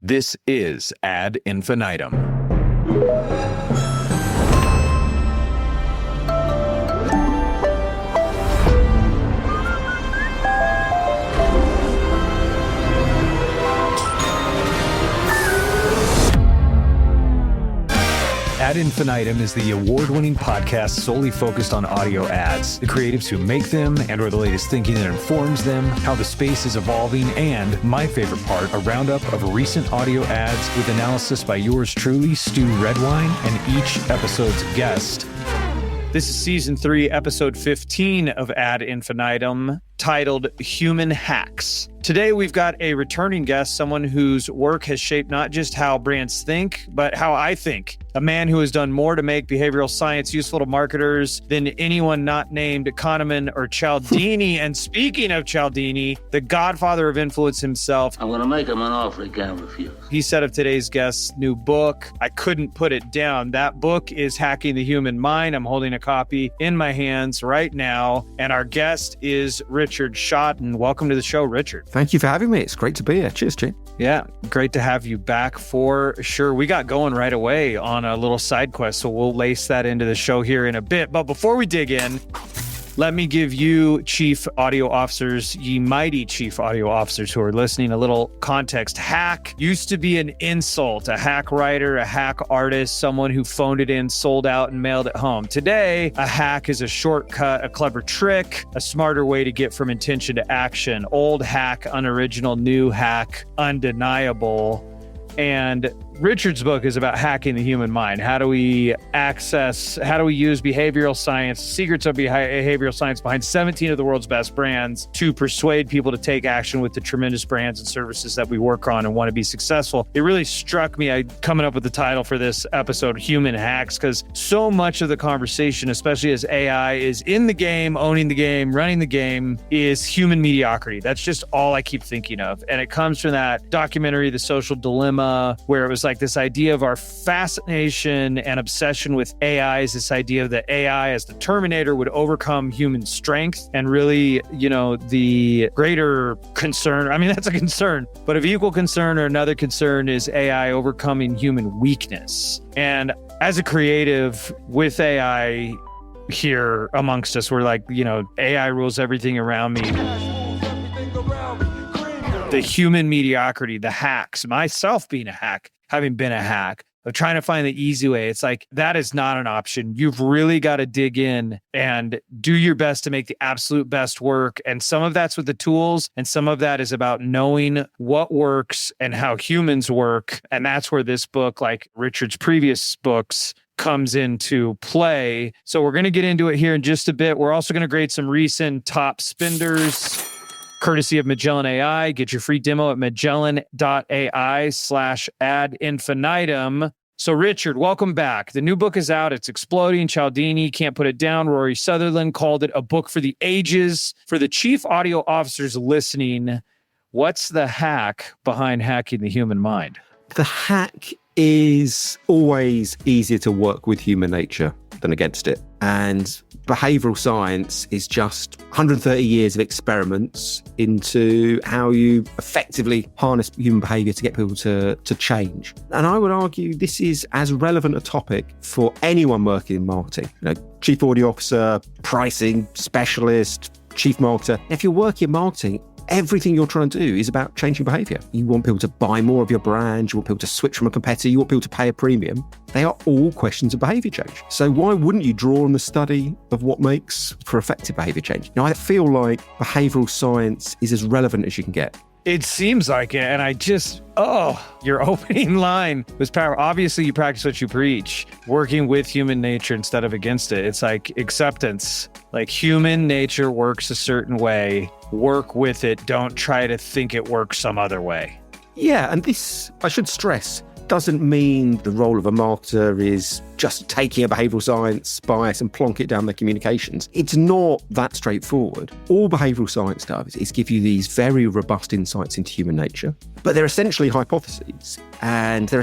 This is Ad Infinitum. Ad Infinitum is the award-winning podcast solely focused on audio ads, the creatives who make them and/or the latest thinking that informs them, how the space is evolving, and, my favorite part, a roundup of recent audio ads with analysis by yours truly, Stu Redwine, and each episode's guest. This is Season 3, Episode 15 of Ad Infinitum, titled Human Hacks. Today, we've got a returning guest, someone whose work has shaped not just how brands think, but how I think. A man who has done more to make behavioral science useful to marketers than anyone not named Kahneman or Cialdini. And speaking of Cialdini, the godfather of influence himself. I'm going to make him an offer he can't refuse. He said of today's guest's new book, I couldn't put it down. That book is Hacking the Human Mind. I'm holding a copy in my hands right now. And our guest is Richard Schotten. Welcome to the show, Richard. Thank you for having me. It's great to be here. Cheers, Jim. Yeah, great to have you back for sure. We got going right away on a little side quest, so we'll lace that into the show here in a bit. But before we dig in, let me give you chief audio officers, ye mighty chief audio officers who are listening, a little context. Hack used to be an insult. A hack writer, a hack artist, someone who phoned it in, sold out, and mailed it home. Today, a hack is a shortcut, a clever trick, a smarter way to get from intention to action. Old hack, unoriginal, new hack, undeniable. And Richard's book is about hacking the human mind. How do we use behavioral science, secrets of behavioral science behind 17 of the world's best brands to persuade people to take action with the tremendous brands and services that we work on and want to be successful. It really struck me, coming up with the title for this episode, Human Hacks, because so much of the conversation, especially as AI is in the game, owning the game, running the game, is human mediocrity. That's just all I keep thinking of. And it comes from that documentary, The Social Dilemma, where it was like this idea of our fascination and obsession with AI is this idea that AI as the Terminator would overcome human strength. And really, the greater concern, that's a concern, but of equal concern or another concern is AI overcoming human weakness. And as a creative with AI here amongst us, we're like, AI rules everything around me. The human mediocrity, the hacks, myself being a hack, having been a hack, of trying to find the easy way. It's like, that is not an option. You've really got to dig in and do your best to make the absolute best work. And some of that's with the tools, and some of that is about knowing what works and how humans work. And that's where this book, like Richard's previous books, comes into play. So we're going to get into it here in just a bit. We're also going to grade some recent top spenders, courtesy of Magellan AI. Get your free demo at magellan.ai/ad infinitum. So Richard, welcome back. The new book is out. It's exploding. Cialdini can't put it down. Rory Sutherland called it a book for the ages. For the chief audio officers listening, what's the hack behind hacking the human mind? The hack is always easier to work with human nature than against it. And behavioral science is just 130 years of experiments into how you effectively harness human behavior to get people to change. And I would argue this is as relevant a topic for anyone working in marketing. Chief audio officer, pricing specialist, chief marketer. If you're working in marketing, everything you're trying to do is about changing behavior. You want people to buy more of your brand. You want people to switch from a competitor. You want people to pay a premium. They are all questions of behavior change. So why wouldn't you draw on the study of what makes for effective behavior change? Now, I feel like behavioral science is as relevant as you can get. It seems like it. And your opening line was powerful. Obviously, you practice what you preach, working with human nature instead of against it. It's like acceptance. Like human nature works a certain way. Work with it. Don't try to think it works some other way. Yeah. And this, I should stress, doesn't mean the role of a marketer is just taking a behavioral science bias and plonk it down their communications. It's not that straightforward. All behavioral science does is give you these very robust insights into human nature, but they're essentially hypotheses, and they're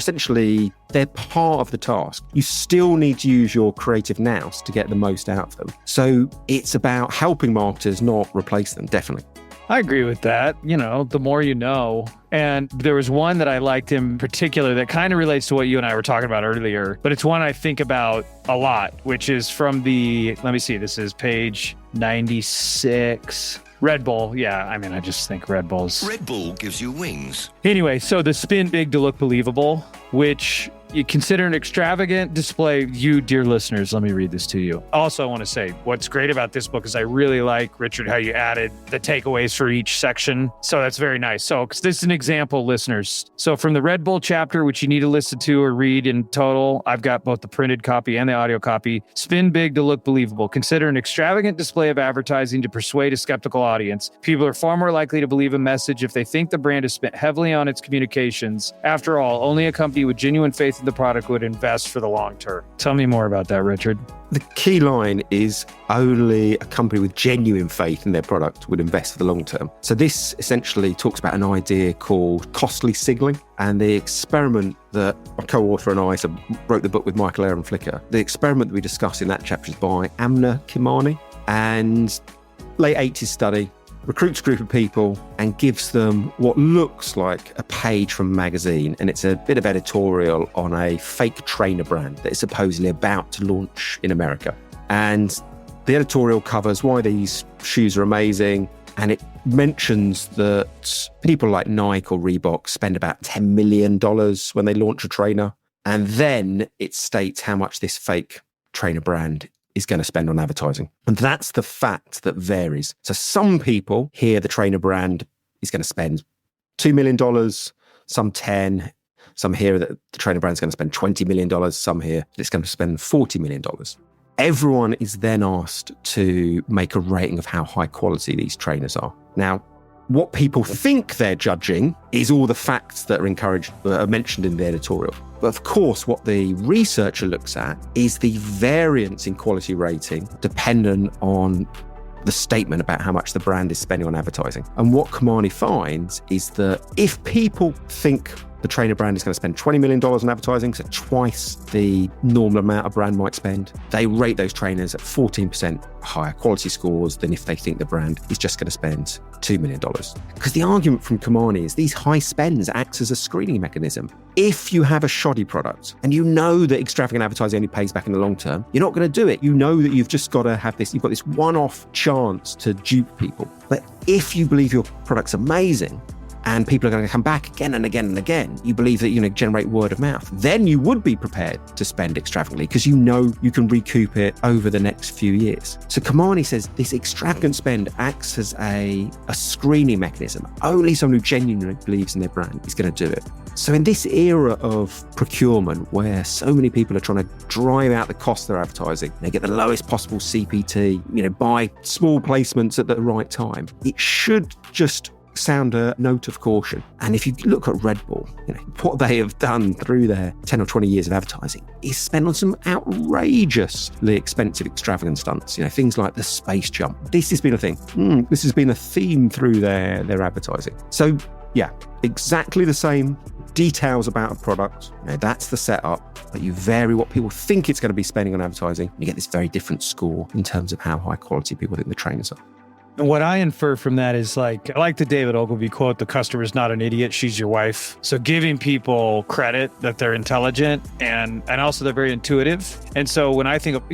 part of the task. You still need to use your creative nous to get the most out of them. So it's about helping marketers, not replace them, definitely. I agree with that. The more you know, And there was one that I liked in particular that kind of relates to what you and I were talking about earlier, but it's one I think about a lot, which is from let me see, this is page 96. Red Bull. Yeah, I mean, I just think Red Bull's... Red Bull gives you wings. Anyway, so the spin big to look believable, which you consider an extravagant display. You, dear listeners, let me read this to you. Also, I want to say what's great about this book is I really like, Richard, how you added the takeaways for each section. So that's very nice. So this is an example, listeners. So from the Red Bull chapter, which you need to listen to or read in total, I've got both the printed copy and the audio copy. Spin big to look believable. Consider an extravagant display of advertising to persuade a skeptical audience. People are far more likely to believe a message if they think the brand has spent heavily on its communications. After all, only a company with genuine faith in the product would invest for the long term. Tell me more about that, Richard. The key line is only a company with genuine faith in their product would invest for the long term. So this essentially talks about an idea called costly signaling. And the experiment that my co-author and I wrote the book with Michael Aaron Flicker. The experiment that we discuss in that chapter is by Amna Kimani, and late 80s study, recruits a group of people and gives them what looks like a page from a magazine. And it's a bit of editorial on a fake trainer brand that is supposedly about to launch in America. And the editorial covers why these shoes are amazing. And it mentions that people like Nike or Reebok spend about $10 million when they launch a trainer. And then it states how much this fake trainer brand is going to spend on advertising. And that's the fact that varies. So some people hear the trainer brand is going to spend $2 million, some 10, some hear that the trainer brand is going to spend $20 million, some hear that it's going to spend $40 million. Everyone is then asked to make a rating of how high quality these trainers are. Now, what people think they're judging is all the facts that are mentioned in the editorial. But of course, what the researcher looks at is the variance in quality rating dependent on the statement about how much the brand is spending on advertising. And what Kimani finds is that if people think the trainer brand is going to spend $20 million on advertising, so twice the normal amount a brand might spend, they rate those trainers at 14% higher quality scores than if they think the brand is just going to spend $2 million. Because the argument from Kimani is these high spends act as a screening mechanism. If you have a shoddy product and you know that extravagant advertising only pays back in the long term, you're not going to do it. You know that you've just got to have this, you've got this one-off chance to dupe people. But if you believe your product's amazing, and people are going to come back again and again and again, you believe that you're going to generate word of mouth, then you would be prepared to spend extravagantly because you know you can recoup it over the next few years. So Kimani says this extravagant spend acts as a screening mechanism. Only someone who genuinely believes in their brand is going to do it. So in this era of procurement where so many people are trying to drive out the cost of their advertising, they get the lowest possible CPT, buy small placements at the right time, it should just sound a note of caution. And if you look at Red Bull, what they have done through their 10 or 20 years of advertising is spend on some outrageously expensive, extravagant stunts, things like the space jump. This has been a thing. This has been a theme through their advertising. So yeah, exactly the same details about a product. That's the setup, but you vary what people think it's going to be spending on advertising. And you get this very different score in terms of how high quality people think the trainers are. And what I infer from that is I like the David Ogilvy quote, the customer's not an idiot, she's your wife. So giving people credit that they're intelligent and also they're very intuitive. And so when I think of,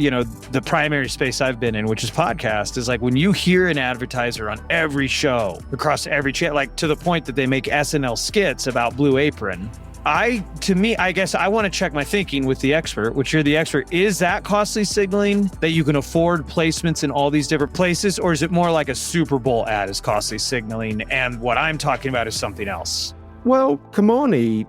the primary space I've been in, which is podcast, is when you hear an advertiser on every show, across every channel, to the point that they make SNL skits about Blue Apron. I guess I want to check my thinking with the expert, which you're the expert. Is that costly signaling that you can afford placements in all these different places? Or is it more like a Super Bowl ad is costly signaling and what I'm talking about is something else? Well, Kimani,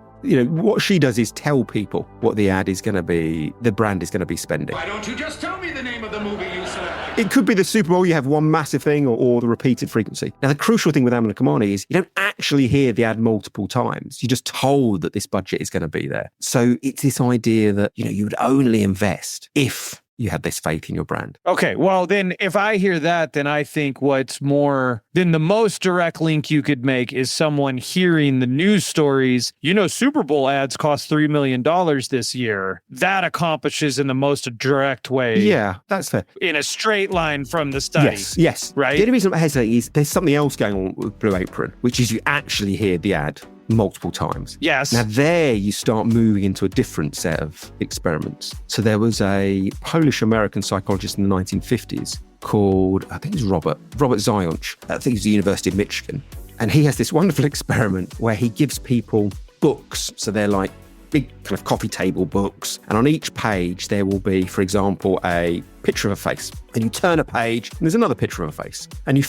what she does is tell people what the ad is going to be, the brand is going to be spending. Why don't you just tell me the name of the movie you select? It could be the Super Bowl, you have one massive thing, or the repeated frequency. Now, the crucial thing with Amna Kimani is you don't actually hear the ad multiple times. You're just told that this budget is going to be there. So it's this idea that, you would only invest if you had this faith in your brand. Okay, well then if I hear that, then I think then the most direct link you could make is someone hearing the news stories. Super Bowl ads cost $3 million this year. That accomplishes in the most direct way. Yeah, that's fair. In a straight line from the study. Yes. Right? The only reason I hesitate is there's something else going on with Blue Apron, which is you actually hear the ad multiple times. Yes. Now there you start moving into a different set of experiments. So there was a Polish-American psychologist in the 1950s called, I think it was Robert Zając. I think it was the University of Michigan. And he has this wonderful experiment where he gives people books. So they're like big kind of coffee table books. And on each page, there will be, for example, a picture of a face. And you turn a page and there's another picture of a face. And you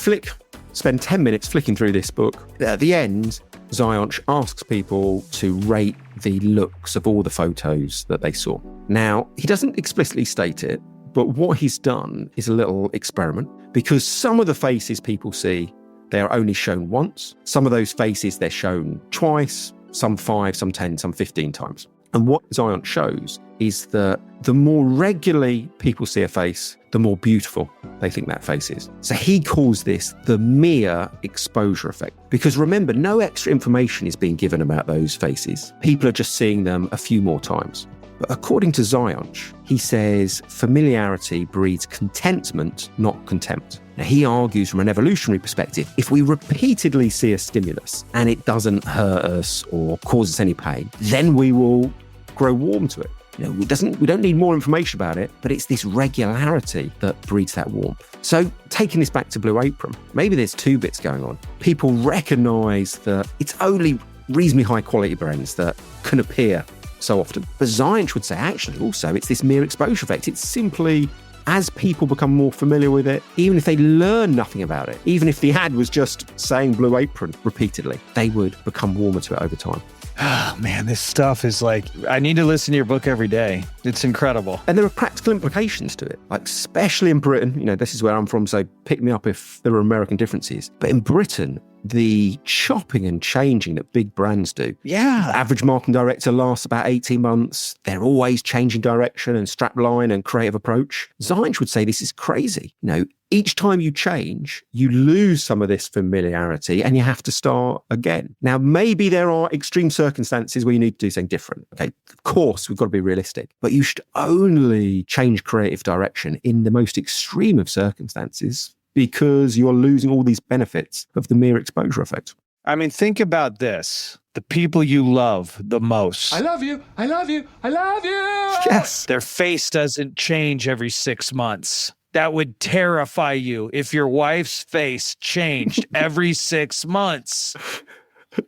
spend 10 minutes flicking through this book. At the end, Zając asks people to rate the looks of all the photos that they saw. Now, he doesn't explicitly state it, but what he's done is a little experiment, because some of the faces people see, they are only shown once. Some of those faces, they're shown twice, some 5, some 10, some 15 times. And what Zając shows is that the more regularly people see a face, the more beautiful they think that face is. So he calls this the mere exposure effect. Because remember, no extra information is being given about those faces. People are just seeing them a few more times. But according to Zając, he says familiarity breeds contentment, not contempt. Now, he argues from an evolutionary perspective, if we repeatedly see a stimulus and it doesn't hurt us or cause us any pain, then we will grow warm to it. You know, we don't need more information about it, but it's this regularity that breeds that warmth. So taking this back to Blue Apron, maybe there's two bits going on. People recognise that it's only reasonably high quality brands that can appear so often. But Zając would say, actually, also, it's this mere exposure effect. It's simply, as people become more familiar with it, even if they learn nothing about it, even if the ad was just saying Blue Apron repeatedly, they would become warmer to it over time. Oh, man, this stuff is like, I need to listen to your book every day. It's incredible. And there are practical implications to it, like especially in Britain. You know, this is where I'm from, so pick me up if there are American differences. But in Britain, the chopping and changing that big brands do. Yeah. The average marketing director lasts about 18 months. They're always changing direction and strapline and creative approach. Zając would say this is crazy. You know, each time you change, you lose some of this familiarity and you have to start again. Now, maybe there are extreme circumstances where you need to do something different. Okay, of course, we've got to be realistic, but you should only change creative direction in the most extreme of circumstances, because you're losing all these benefits of the mere exposure effect. I mean, think about this. The people you love the most. I love you. I love you. I love you. Yes. Their face doesn't change every 6 months. That would terrify you if your wife's face changed every 6 months.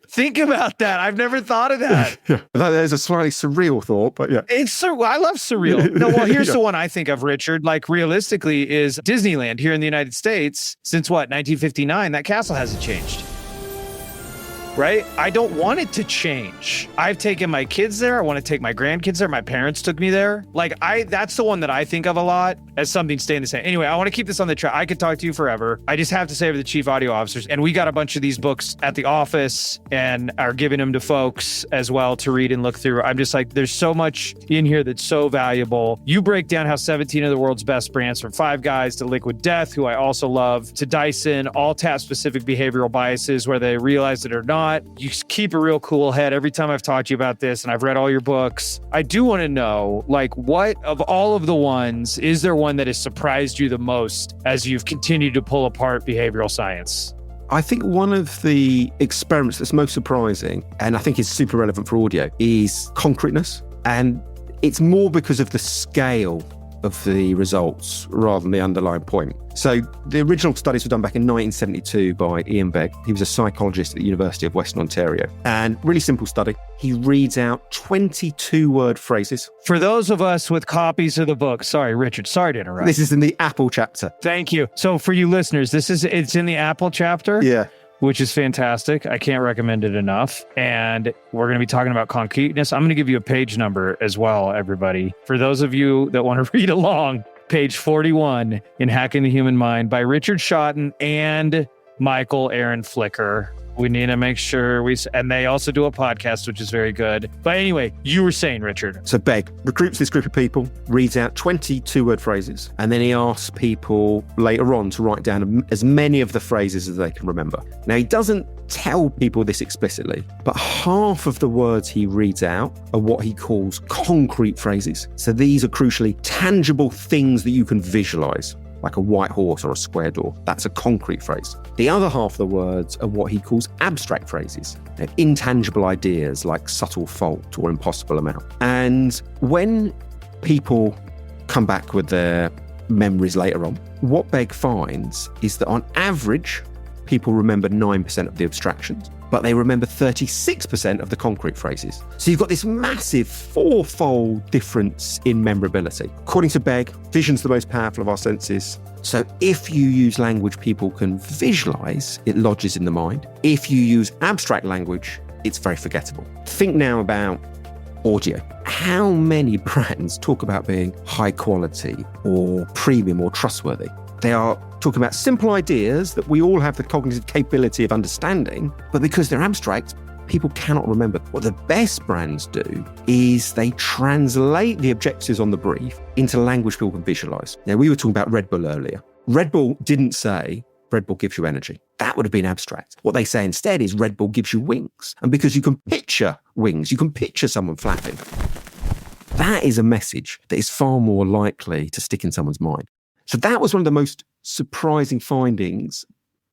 Think about that. I've never thought of that. Yeah. There's a slightly surreal thought, but yeah. I love surreal. No, well, here's Yeah. the one I think of, Richard. Like, realistically, is Disneyland here in the United States since 1959. That castle hasn't changed. Right? I don't want it to change. I've taken my kids there. I want to take my grandkids there. My parents took me there. Like, that's the one that I think of a lot as something staying the same. Anyway, I want to keep this on the track. I could talk to you forever. I just have to say for the chief audio officers, and we got a bunch of these books at the office and are giving them to folks as well to read and look through. I'm just like, there's so much in here that's so valuable. You break down how 17 of the world's best brands, from Five Guys to Liquid Death, who I also love, to Dyson, all tap specific behavioral biases, whether they realize it or not. You keep a real cool head every time I've talked to you about this, and I've read all your books. I do want to know, like, what of all of the ones, is there one that has surprised you the most as you've continued to pull apart behavioral science? I think one of the experiments that's most surprising, and I think is super relevant for audio, is concreteness. And it's more because of the scale of the results rather than the underlying point. So the original studies were done back in 1972 by Ian Begg. He was a psychologist at the University of Western Ontario. And really simple study. He reads out 22-word phrases. For those of us with copies of the book, sorry, Richard, sorry to interrupt. This is in the Apple chapter. Thank you. So for you listeners, it's in the Apple chapter. Yeah. Which is fantastic. I can't recommend it enough. And we're going to be talking about concreteness. I'm going to give you a page number as well, everybody. For those of you that want to read along, page 41 in Hacking the Human Mind by Richard Schotten and Michael Aaron Flicker. We need to make sure and they also do a podcast, which is very good. But anyway, you were saying, Richard. So Begg recruits this group of people, reads out 22-word phrases, and then he asks people later on to write down as many of the phrases as they can remember. Now, he doesn't tell people this explicitly, but half of the words he reads out are what he calls concrete phrases. So these are crucially tangible things that you can visualize. like a white horse or a square door. That's a concrete phrase. The other half of the words are what he calls abstract phrases, intangible ideas like subtle fault or impossible amount. And when people come back with their memories later on, what Begg finds is that on average, people remember 9% of the abstractions, but they remember 36% of the concrete phrases. So you've got this massive fourfold difference in memorability. According to Begg, vision's the most powerful of our senses. So if you use language people can visualize, it lodges in the mind. If you use abstract language, it's very forgettable. Think now about audio. How many brands talk about being high quality or premium or trustworthy? They are talking about simple ideas that we all have the cognitive capability of understanding, but because they're abstract, people cannot remember. What the best brands do is they translate the objectives on the brief into language people can visualize. Now, we were talking about Red Bull earlier. Red Bull didn't say Red Bull gives you energy. That would have been abstract. What they say instead is Red Bull gives you wings. And because you can picture wings, you can picture someone flapping. That is a message that is far more likely to stick in someone's mind. So that was one of the most surprising findings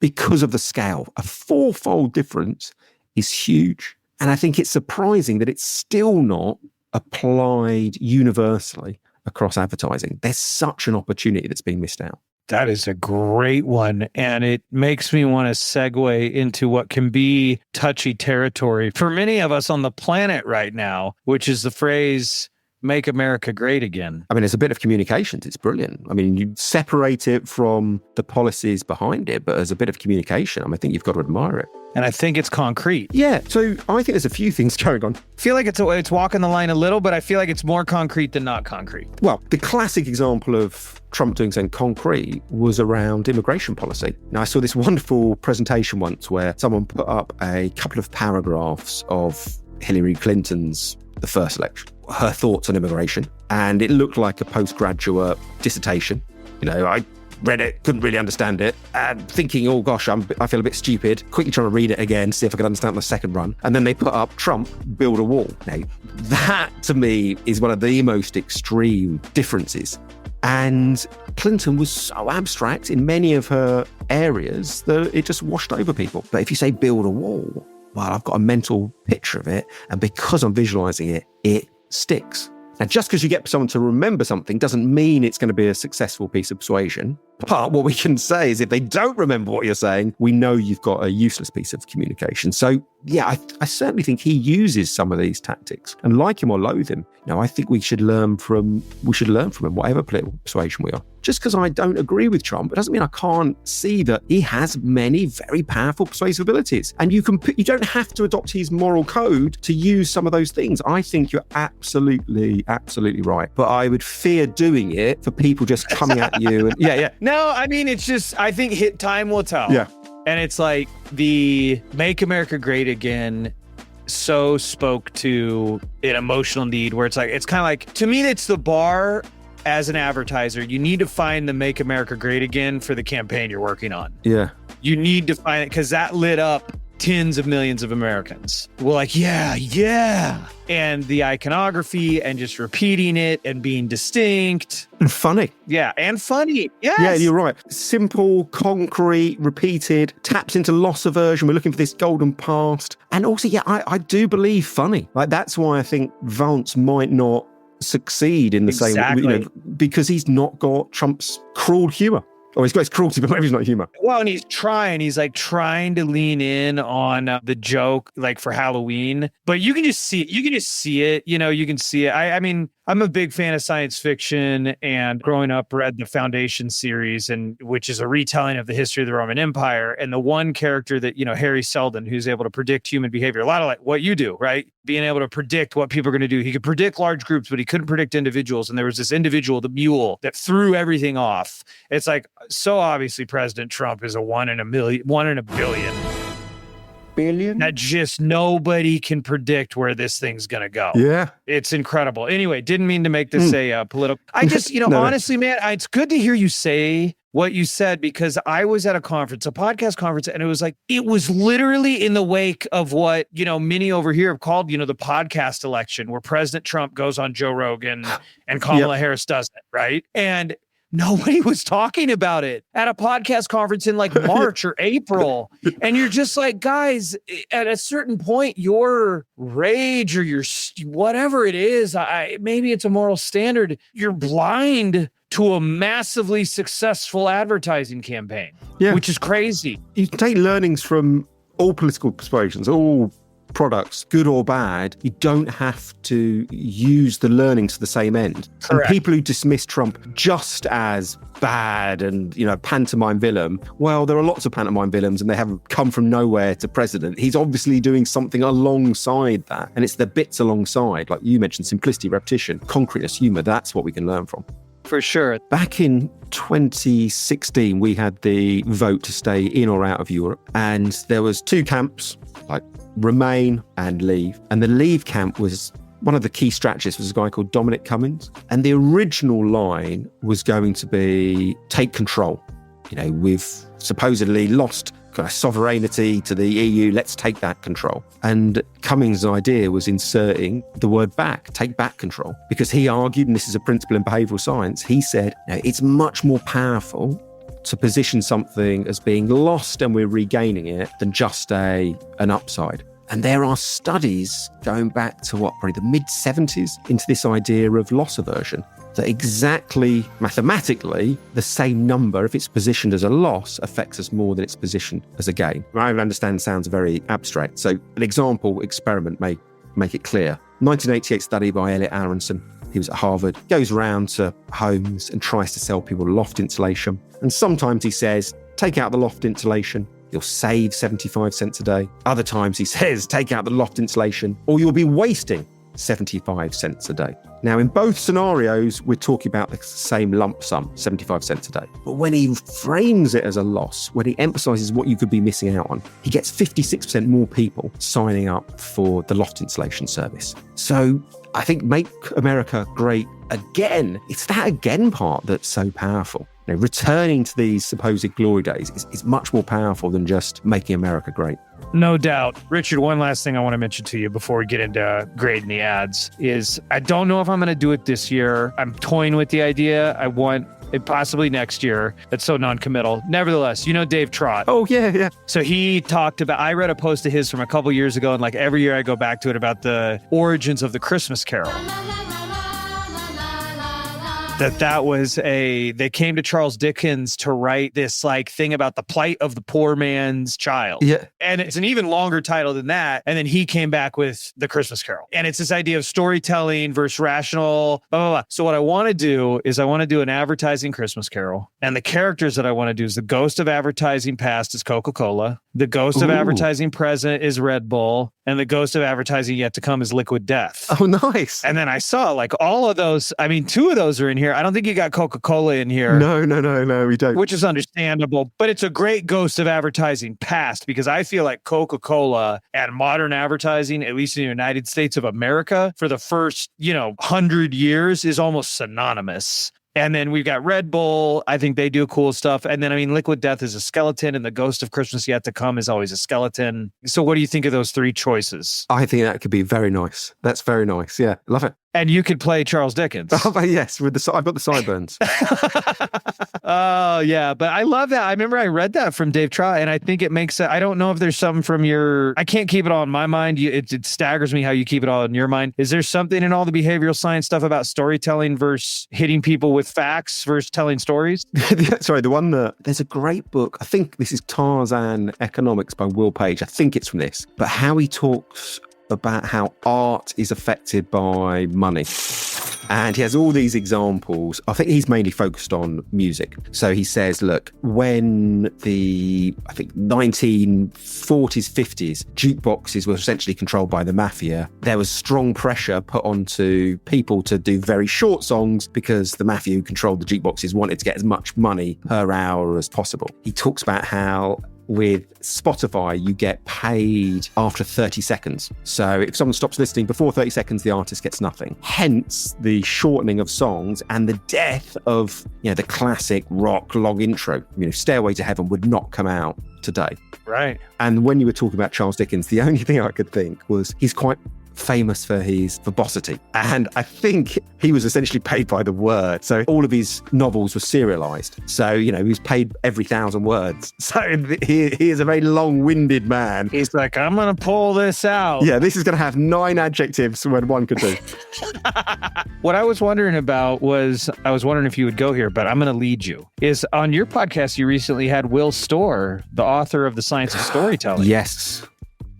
because of the scale. A fourfold difference is huge. And I think it's surprising that it's still not applied universally across advertising. There's such an opportunity that's being missed out. That is a great one. And it makes me want to segue into what can be touchy territory for many of us on the planet right now, which is the phrase, make America great again. I mean, it's a bit of communications. It's brilliant. I mean, you separate it from the policies behind it, but as a bit of communication, I think you've got to admire it. And I think it's concrete. Yeah. So I think there's a few things going on. I feel like it's walking the line a little, but I feel like it's more concrete than not concrete. Well, the classic example of Trump doing something concrete was around immigration policy. Now, I saw this wonderful presentation once where someone put up a couple of paragraphs of Hillary Clinton's the first election, her thoughts on immigration. And it looked like a postgraduate dissertation. I read it, couldn't really understand it, and thinking, oh gosh, I feel a bit stupid, quickly trying to read it again, see if I could understand the second run. And then they put up Trump, build a wall. Now, that to me is one of the most extreme differences. And Clinton was so abstract in many of her areas that it just washed over people. But if you say build a wall, well, I've got a mental picture of it, and because I'm visualizing it, it sticks. Now, just because you get someone to remember something doesn't mean it's going to be a successful piece of persuasion. But what we can say is if they don't remember what you're saying, we know you've got a useless piece of communication. So, yeah, I certainly think he uses some of these tactics. And like him or loathe him, I think we should learn from him, whatever political persuasion we are. Just because I don't agree with Trump, it doesn't mean I can't see that he has many very powerful persuasive abilities. And you don't have to adopt his moral code to use some of those things. I think you're absolutely right. But I would fear doing it for people just coming at you. And yeah. No, I mean, it's just, I think time will tell. Yeah. And it's like the Make America Great Again so spoke to an emotional need where it's kind of like, to me, it's the bar as an advertiser. You need to find the Make America Great Again for the campaign you're working on. Yeah. You need to find it because that lit up tens of millions of Americans. We're like, yeah. And the iconography and just repeating it and being distinct. And funny. Yeah, and funny. Yes. Yeah, you're right. Simple, concrete, repeated, taps into loss aversion. We're looking for this golden past. And also, yeah, I do believe funny. Like, that's why I think Vance might not succeed in the same way, because he's not got Trump's cruel humor. Oh, he's got his cruelty, but maybe he's not humor. Well, and he's trying to lean in on the joke, like for Halloween, but you can just see it. You can see it. I mean, I'm a big fan of science fiction, and growing up read the Foundation series, which is a retelling of the history of the Roman Empire. And the one character that, Harry Seldon, who's able to predict human behavior, a lot of like what you do, right? Being able to predict what people are going to do. He could predict large groups, but he couldn't predict individuals. And there was this individual, the mule, that threw everything off. It's like, so obviously President Trump is a 1 in a billion. That just nobody can predict where this thing's going to go. Yeah. It's incredible. Anyway, didn't mean to make this a political. I just, honestly, man, it's good to hear you say what you said, because I was at a podcast conference, and it was literally in the wake of what, many over here have called, the podcast election, where President Trump goes on Joe Rogan and Kamala Harris doesn't, right? And nobody was talking about it at a podcast conference in like March or April. And you're just like, guys, at a certain point, your rage or your whatever it is, maybe it's a moral standard, you're blind to a massively successful advertising campaign, which is crazy. You take learnings from all political persuasions, all products, good or bad. You don't have to use the learnings to the same end. Correct. And people who dismiss Trump just as bad and, pantomime villain, well, there are lots of pantomime villains and they haven't come from nowhere to president. He's obviously doing something alongside that. And it's the bits alongside, like you mentioned, simplicity, repetition, concreteness, humor. That's what we can learn from. For sure. Back in 2016, we had the vote to stay in or out of Europe. And there was two camps, like Remain and Leave. And the Leave camp was, one of the key strategists was a guy called Dominic Cummings. And the original line was going to be take control. We've supposedly lost kind of sovereignty to the EU. Let's take that control. And Cummings' idea was inserting the word back, take back control, because he argued, and this is a principle in behavioural science, he said, it's much more powerful to position something as being lost and we're regaining it than just an upside. And there are studies going back to probably the mid-70s into this idea of loss aversion, that exactly mathematically the same number, if it's positioned as a loss, affects us more than it's positioned as a gain. I understand sounds very abstract. So an example experiment may make it clear. 1988 study by Elliot Aronson. He was at Harvard, goes around to homes and tries to sell people loft insulation. And sometimes he says, take out the loft insulation, you'll save 75 cents a day. Other times he says, take out the loft insulation or you'll be wasting 75 cents a day. Now, in both scenarios, we're talking about the same lump sum, 75 cents a day. But when he frames it as a loss, when he emphasises what you could be missing out on, he gets 56% more people signing up for the loft insulation service. So I think make America great again. It's that again part that's so powerful. Returning to these supposed glory days is much more powerful than just making America great. No doubt. Richard, one last thing I want to mention to you before we get into grading the ads is I don't know if I'm going to do it this year. I'm toying with the idea. I want it possibly next year. That's so non-committal. Nevertheless, Dave Trott. Oh, yeah. So he talked about, I read a post of his from a couple years ago, and like every year I go back to it about the origins of the Christmas Carol. That was they came to Charles Dickens to write this like thing about the plight of the poor man's child. Yeah. And it's an even longer title than that. And then he came back with the Christmas Carol. And it's this idea of storytelling versus rational, blah, blah, blah. So what I want to do is I want to do an advertising Christmas Carol. And the characters that I want to do is the ghost of advertising past is Coca-Cola. The ghost of advertising present is Red Bull. And the ghost of advertising yet to come is Liquid Death. Oh, nice. And then I saw like all of those. I mean, two of those are in here. I don't think you got Coca-Cola in here. No, we don't. Which is understandable. But it's a great ghost of advertising past because I feel like Coca-Cola and modern advertising, at least in the United States of America, for the first, 100 years is almost synonymous. And then we've got Red Bull. I think they do cool stuff. And then, Liquid Death is a skeleton and the ghost of Christmas yet to come is always a skeleton. So what do you think of those three choices? I think that could be very nice. That's very nice. Yeah, love it. And you could play Charles Dickens. Oh, yes, I've got the sideburns. Oh, yeah. But I love that. I remember I read that from Dave Trott, and I think it makes I don't know if there's something from I can't keep it all in my mind. It staggers me how you keep it all in your mind. Is there something in all the behavioral science stuff about storytelling versus hitting people with facts versus telling stories? Sorry, there's a great book. I think this is Tarzan Economics by Will Page. I think it's from this. But how he talks about how art is affected by money. And he has all these examples. I think he's mainly focused on music. So he says, look, when the, 1940s, 50s, jukeboxes were essentially controlled by the mafia, there was strong pressure put onto people to do very short songs because the mafia who controlled the jukeboxes wanted to get as much money per hour as possible. He talks about how with Spotify, you get paid after 30 seconds. So if someone stops listening before 30 seconds, the artist gets nothing. Hence the shortening of songs and the death of, the classic rock long intro. Stairway to Heaven would not come out today. Right. And when you were talking about Charles Dickens, the only thing I could think was he's quite famous for his verbosity. And I think he was essentially paid by the word. So all of his novels were serialized. So, he was paid every 1,000 words. So he is a very long-winded man. He's like, I'm going to pull this out. Yeah, this is going to have 9 adjectives when one could do. What I was wondering about was, I was wondering if you would go here, but I'm going to lead you. Is on your podcast, you recently had Will Storr, the author of The Science of Storytelling. Yes.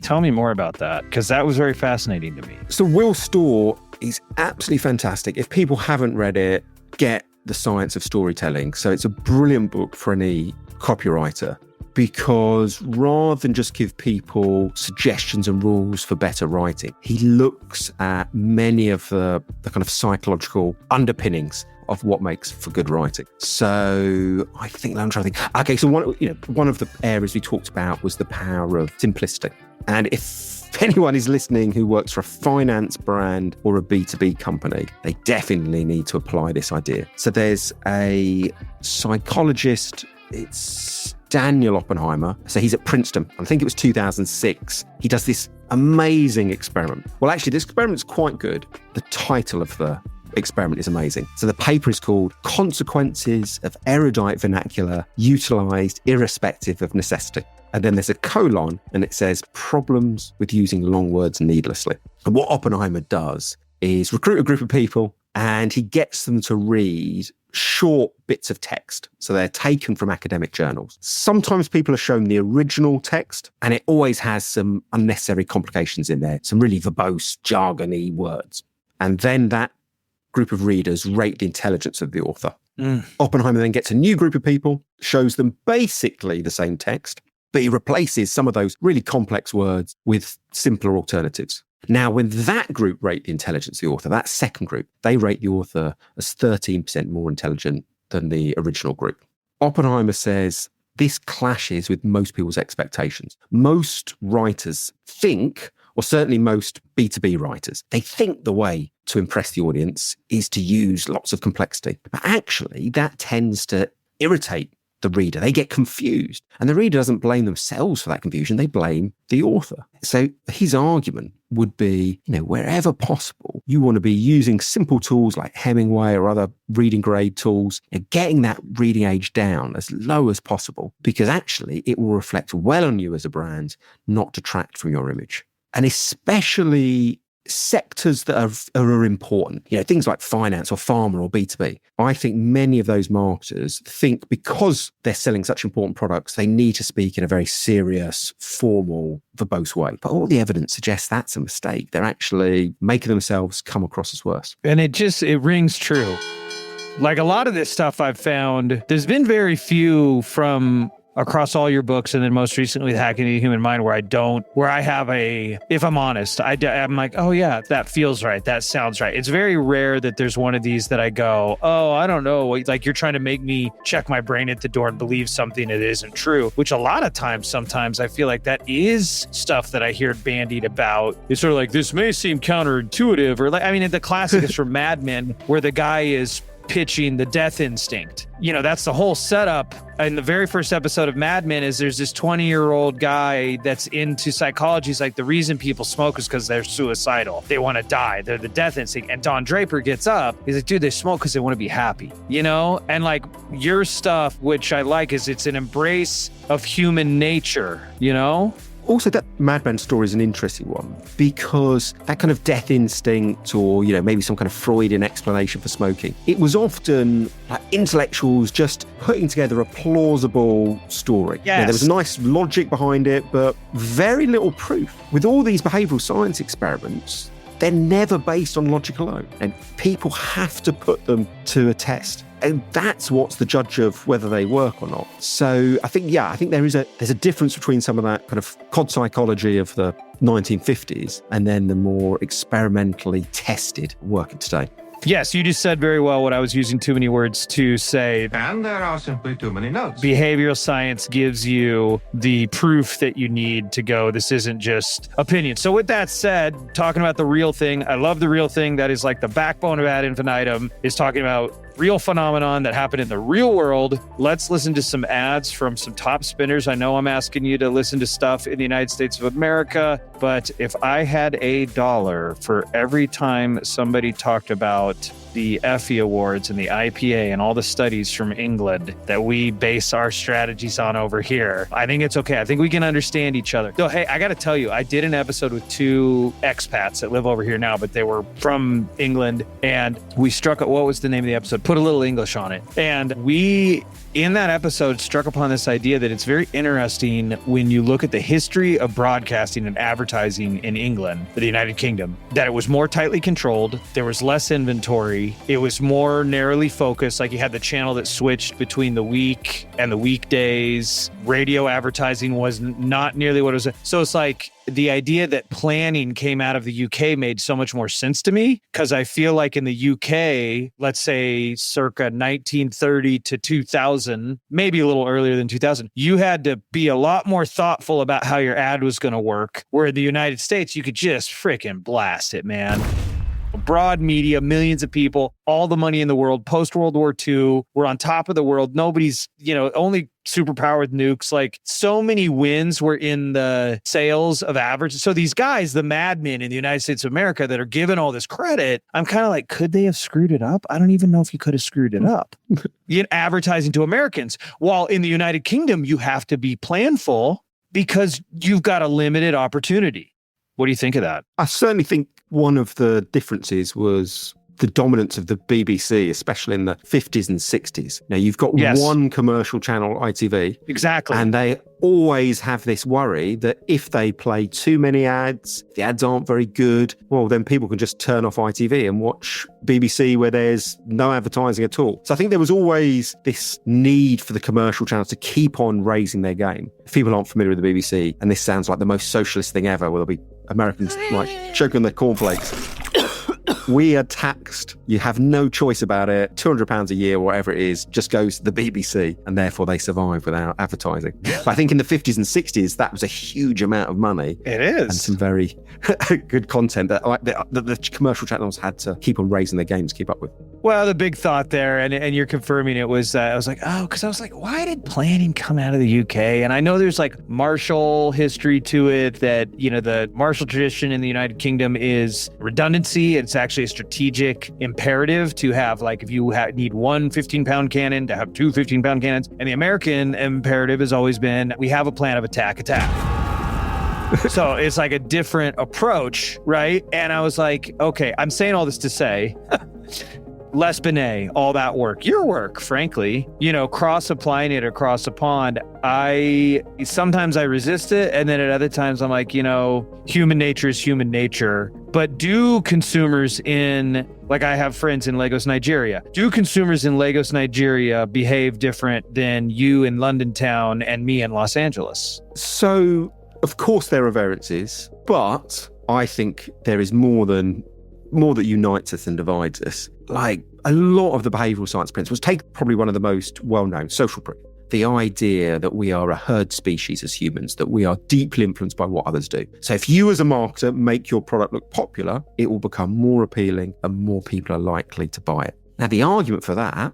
Tell me more about that, because that was very fascinating to me. So Will Storr is absolutely fantastic. If people haven't read it, get The Science of Storytelling. So it's a brilliant book for any copywriter, because rather than just give people suggestions and rules for better writing, he looks at many of the kind of psychological underpinnings of what makes for good writing. So I think, I'm trying to think. Okay, so one of the areas we talked about was the power of simplicity. And if anyone is listening who works for a finance brand or a B2B company, they definitely need to apply this idea. So there's a psychologist, it's Daniel Oppenheimer. So he's at Princeton. I think it was 2006. He does this amazing experiment. Well, actually, this experiment's quite good. The title of the experiment is amazing. So the paper is called Consequences of Erudite Vernacular Utilized Irrespective of Necessity. And then there's a colon and it says problems with using long words needlessly. And what Oppenheimer does is recruit a group of people and he gets them to read short bits of text. So they're taken from academic journals. Sometimes people are shown the original text and it always has some unnecessary complications in there, some really verbose, jargony words. And then that group of readers rate the intelligence of the author. Oppenheimer then gets a new group of people, shows them basically the same text, but he replaces some of those really complex words with simpler alternatives. Now, when that group rate the intelligence of the author, that second group, they rate the author as 13% more intelligent than the original group. Oppenheimer says this clashes with most people's expectations. Most writers think, or certainly most B2B writers, they think the way to impress the audience is to use lots of complexity. But actually, that tends to irritate the reader. They get confused. And the reader doesn't blame themselves for that confusion. They blame the author. So his argument would be, wherever possible, you want to be using simple tools like Hemingway or other reading grade tools, and getting that reading age down as low as possible, because actually it will reflect well on you as a brand, not detract from your image. And especially sectors that are important, things like finance or pharma or B2B. I think many of those marketers think because they're selling such important products, they need to speak in a very serious, formal, verbose way. But all the evidence suggests that's a mistake. They're actually making themselves come across as worse. And it rings true. Like a lot of this stuff I've found, there's been very few from across all your books, and then most recently Hacking the Human Mind, where I have if I'm honest, I'm like, oh yeah, that feels right, that sounds right. It's very rare that there's one of these that I go, oh, I don't know, like you're trying to make me check my brain at the door and believe something that isn't true, which a lot of times, sometimes I feel like that is stuff that I hear bandied about. It's sort of like, this may seem counterintuitive, or the classic is from Mad Men, where the guy is pitching the death instinct. That's the whole setup. In the very first episode of Mad Men is there's this 20-year-old guy that's into psychology. He's like, the reason people smoke is because they're suicidal. They want to die. They're the death instinct. And Don Draper gets up. He's like, dude, they smoke because they want to be happy, And like your stuff, which I like, is it's an embrace of human nature, Also, that Mad Men story is an interesting one because that kind of death instinct or, maybe some kind of Freudian explanation for smoking, it was often like intellectuals just putting together a plausible story. Yes. There was a nice logic behind it, but very little proof. With all these behavioral science experiments, they're never based on logic alone, and people have to put them to a test. And that's what's the judge of whether they work or not. So I think there's a difference between some of that kind of cod psychology of the 1950s and then the more experimentally tested work today. Yes, you just said very well what I was using too many words to say. And there are simply too many notes. Behavioral science gives you the proof that you need to go, this isn't just opinion. So with that said, talking about the real thing, I love the real thing. That is like the backbone of Ad Infinitum, is talking about real phenomenon that happened in the real world. Let's listen to some ads from some top spinners. I know I'm asking you to listen to stuff in the United States of America, but if I had $1 for every time somebody talked about the Effie Awards and the IPA and all the studies from England that we base our strategies on over here, I think it's okay. I think we can understand each other. So, hey, I got to tell you, I did an episode with 2 expats that live over here now, but they were from England, and we struck, what was the name of the episode? Put a little English on it. And we, in that episode, struck upon this idea that it's very interesting when you look at the history of broadcasting and advertising in England, the United Kingdom, that it was more tightly controlled. There was less inventory. It was more narrowly focused. Like you had the channel that switched between the week and the weekdays. Radio advertising was not nearly what it was. So it's like the idea that planning came out of the UK made so much more sense to me, because I feel like in the UK, let's say circa 1930 to 2000, maybe a little earlier than 2000, you had to be a lot more thoughtful about how your ad was going to work. Where in the United States, you could just freaking blast it, man. Broad media, millions of people, all the money in the world, post-World War II, we're on top of the world. Nobody's, only superpower with nukes. Like so many wins were in the sales of average. So these guys, the madmen in the United States of America that are given all this credit, I'm kind of like, could they have screwed it up? I don't even know if you could have screwed it up. Advertising to Americans. While in the United Kingdom, you have to be planful because you've got a limited opportunity. What do you think of that? I certainly think one of the differences was the dominance of the BBC, especially in the 50s and 60s. Now, you've got one commercial channel, ITV. Exactly. And they always have this worry that if they play too many ads, the ads aren't very good, well, then people can just turn off ITV and watch BBC where there's no advertising at all. So I think there was always this need for the commercial channels to keep on raising their game. If people aren't familiar with the BBC, and this sounds like the most socialist thing ever, where there'll be Americans like choking their cornflakes. We are taxed. You have no choice about it. £200 a year, whatever it is, just goes to the BBC, and therefore they survive without advertising. But I think in the 50s and 60s, that was a huge amount of money. It is. And some very good content that the commercial channels had to keep on raising their games, keep up with. Well, the big thought there, and you're confirming it, was I was like, because I was like, why did planning come out of the UK? And I know there's like Marshall history to it, that, the Marshall tradition in the United Kingdom is redundancy. It's actually a strategic imperative to have, like, if you need one 15-pound cannon, to have 2 15-pound cannons. And the American imperative has always been, we have a plan of attack. So it's like a different approach, right? And I was like, okay, I'm saying all this to say, Les Binet, all that work, your work, frankly, cross-applying it across the pond. Sometimes I resist it. And then at other times I'm like, human nature is human nature. But do consumers like I have friends in Lagos, Nigeria. Do consumers in Lagos, Nigeria behave different than you in London town and me in Los Angeles? So, of course there are variances, but I think there is more that unites us than divides us. Like a lot of the behavioural science principles, take probably one of the most well-known, social proof. The idea that we are a herd species as humans, that we are deeply influenced by what others do. So if you as a marketer make your product look popular, it will become more appealing and more people are likely to buy it. Now, the argument for that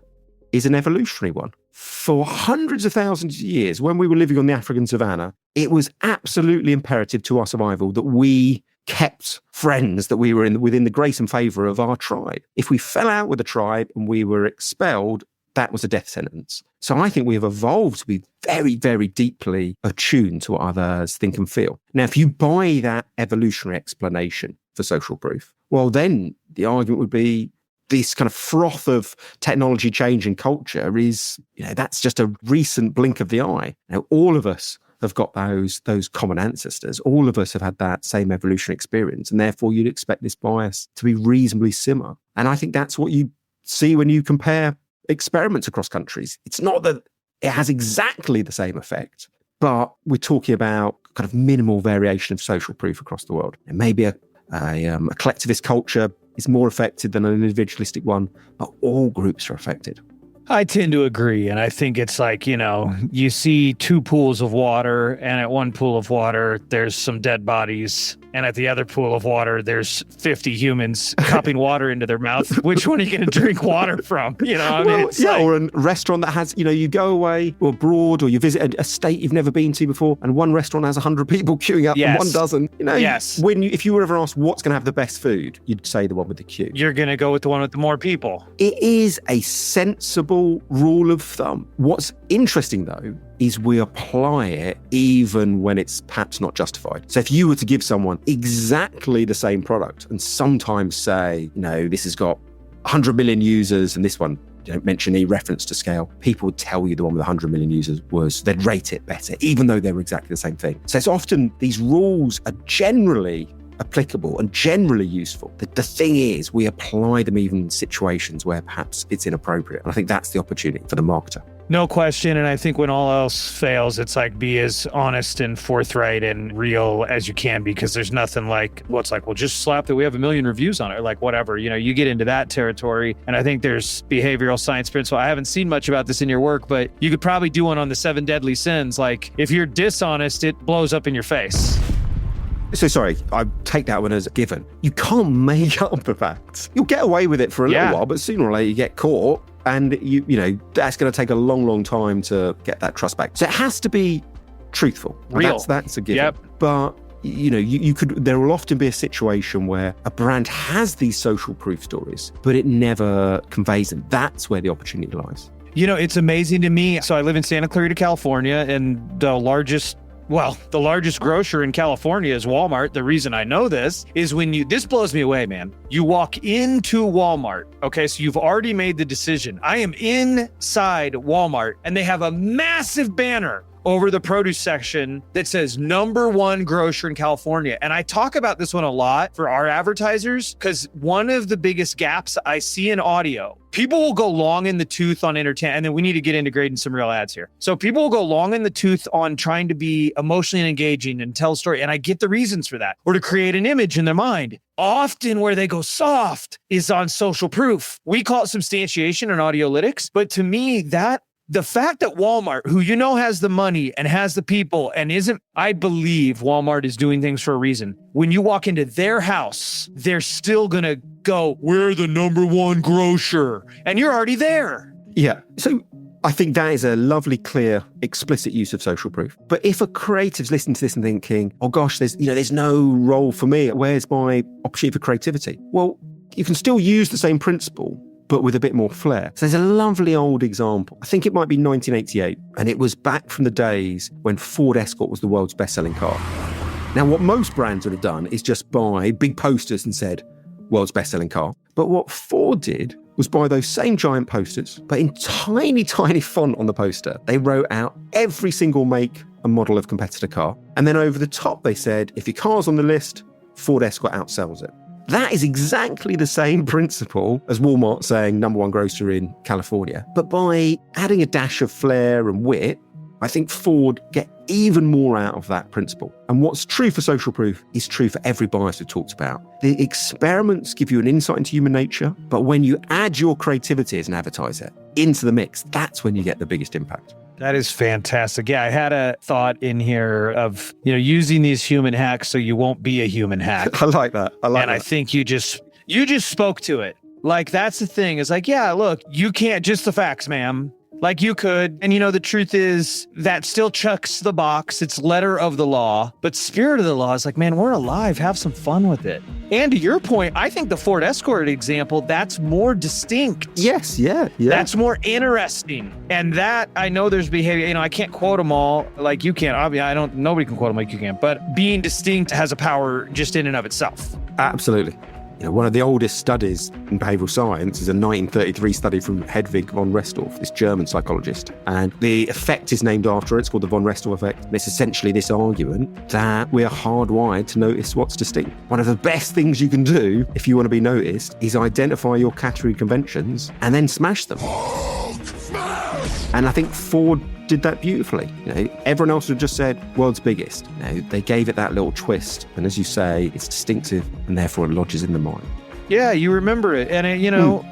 is an evolutionary one. For hundreds of thousands of years, when we were living on the African savannah, it was absolutely imperative to our survival that we kept friends, that we were within the grace and favour of our tribe. If we fell out with the tribe and we were expelled, that was a death sentence. So I think we have evolved to be very, very deeply attuned to what others think and feel. Now, if you buy that evolutionary explanation for social proof, well, then the argument would be this kind of froth of technology change and culture is, that's just a recent blink of the eye. Now, all of us have got those common ancestors. All of us have had that same evolutionary experience, and therefore you'd expect this bias to be reasonably similar. And I think that's what you see when you compare experiments across countries. It's not that it has exactly the same effect, but we're talking about kind of minimal variation of social proof across the world. And maybe a collectivist culture is more affected than an individualistic one, but all groups are affected. I tend to agree. And I think it's like, you see 2 pools of water, and at one pool of water, there's some dead bodies. and at the other pool of water, there's 50 humans cupping water into their mouth. Which one are you going to drink water from? You know, I mean, or a restaurant that has, you go away or abroad or you visit a state you've never been to before, and one restaurant has 100 people queuing up and one doesn't. If you were ever asked what's going to have the best food, you'd say the one with the queue. You're going to go with the one with the more people. It is a sensible rule of thumb. What's interesting, though, is we apply it even when it's perhaps not justified. So if you were to give someone exactly the same product and sometimes say, this has got 100 million users and this one, don't mention any reference to scale, people would tell you the one with 100 million users they'd rate it better, even though they were exactly the same thing. So it's often these rules are generally applicable and generally useful. The thing is, we apply them even in situations where perhaps it's inappropriate. And I think that's the opportunity for the marketer. No question. And I think when all else fails, it's like be as honest and forthright and real as you can, because there's nothing like, just slap that we have 1 million reviews on it, or like whatever, you get into that territory. And I think there's behavioral science principle. I haven't seen much about this in your work, but you could probably do one on the 7 deadly sins. Like if you're dishonest, it blows up in your face. So sorry, I take that one as a given. You can't make up the facts. You'll get away with it for a little while, but sooner or later you get caught, and that's going to take a long, long time to get that trust back. So it has to be truthful. Real. That's a given. Yep. But there will often be a situation where a brand has these social proof stories, but it never conveys them. That's where the opportunity lies. It's amazing to me. So I live in Santa Clarita, California, and the largest grocer in California is Walmart. The reason I know this is this blows me away, man. You walk into Walmart, okay? So you've already made the decision. I am inside Walmart, and they have a massive banner over the produce section that says #1 grocer in California. And I talk about this one a lot for our advertisers, because one of the biggest gaps I see in audio, people will go long in the tooth on entertainment, and then we need to get into grading some real ads here. So people will go long in the tooth on trying to be emotionally engaging and tell a story. And I get the reasons for that, or to create an image in their mind. Often where they go soft is on social proof. We call it substantiation and audiolytics. But to me, the fact that Walmart, who has the money and has the people and I believe Walmart is doing things for a reason. When you walk into their house, they're still going to go, we're the #1 grocer. And you're already there. Yeah. So I think that is a lovely, clear, explicit use of social proof. But if a creative's listening to this and thinking, oh gosh, there's no role for me, where's my opportunity for creativity? Well, you can still use the same principle, but with a bit more flair. So there's a lovely old example. I think it might be 1988, and it was back from the days when Ford Escort was the world's best-selling car. Now, what most brands would have done is just buy big posters and said, world's best-selling car. But what Ford did was buy those same giant posters, but in tiny, tiny font on the poster, they wrote out every single make and model of competitor car. And then over the top, they said, if your car's on the list, Ford Escort outsells it. That is exactly the same principle as Walmart saying #1 grocer in California. But by adding a dash of flair and wit, I think Ford get even more out of that principle. And what's true for social proof is true for every bias we've talked about. The experiments give you an insight into human nature, but when you add your creativity as an advertiser into the mix, that's when you get the biggest impact. That is fantastic. Yeah, I had a thought in here of, using these human hacks so you won't be a human hack. I like that. And I think you just spoke to it. Like, that's the thing. It's like, yeah, look, you can't just the facts, ma'am. Like you could. And the truth is that still checks the box. It's letter of the law, but spirit of the law is like, man, we're alive. Have some fun with it. And to your point, I think the Ford Escort example, that's more distinct. Yes. Yeah. That's more interesting. And that, I know there's behavior, I can't quote them all like you can. Obviously, nobody can quote them like you can, but being distinct has a power just in and of itself. Absolutely. One of the oldest studies in behavioral science is a 1933 study from Hedwig von Restorff, this German psychologist. And the effect is named after it. It's called the von Restorff effect. And it's essentially this argument that we are hardwired to notice what's distinct. One of the best things you can do if you want to be noticed is identify your category conventions and then smash them. And I think Ford did that beautifully. Everyone else would have just said world's biggest. They gave it that little twist, and as you say, it's distinctive and therefore it lodges in the mind. Yeah, you remember it, and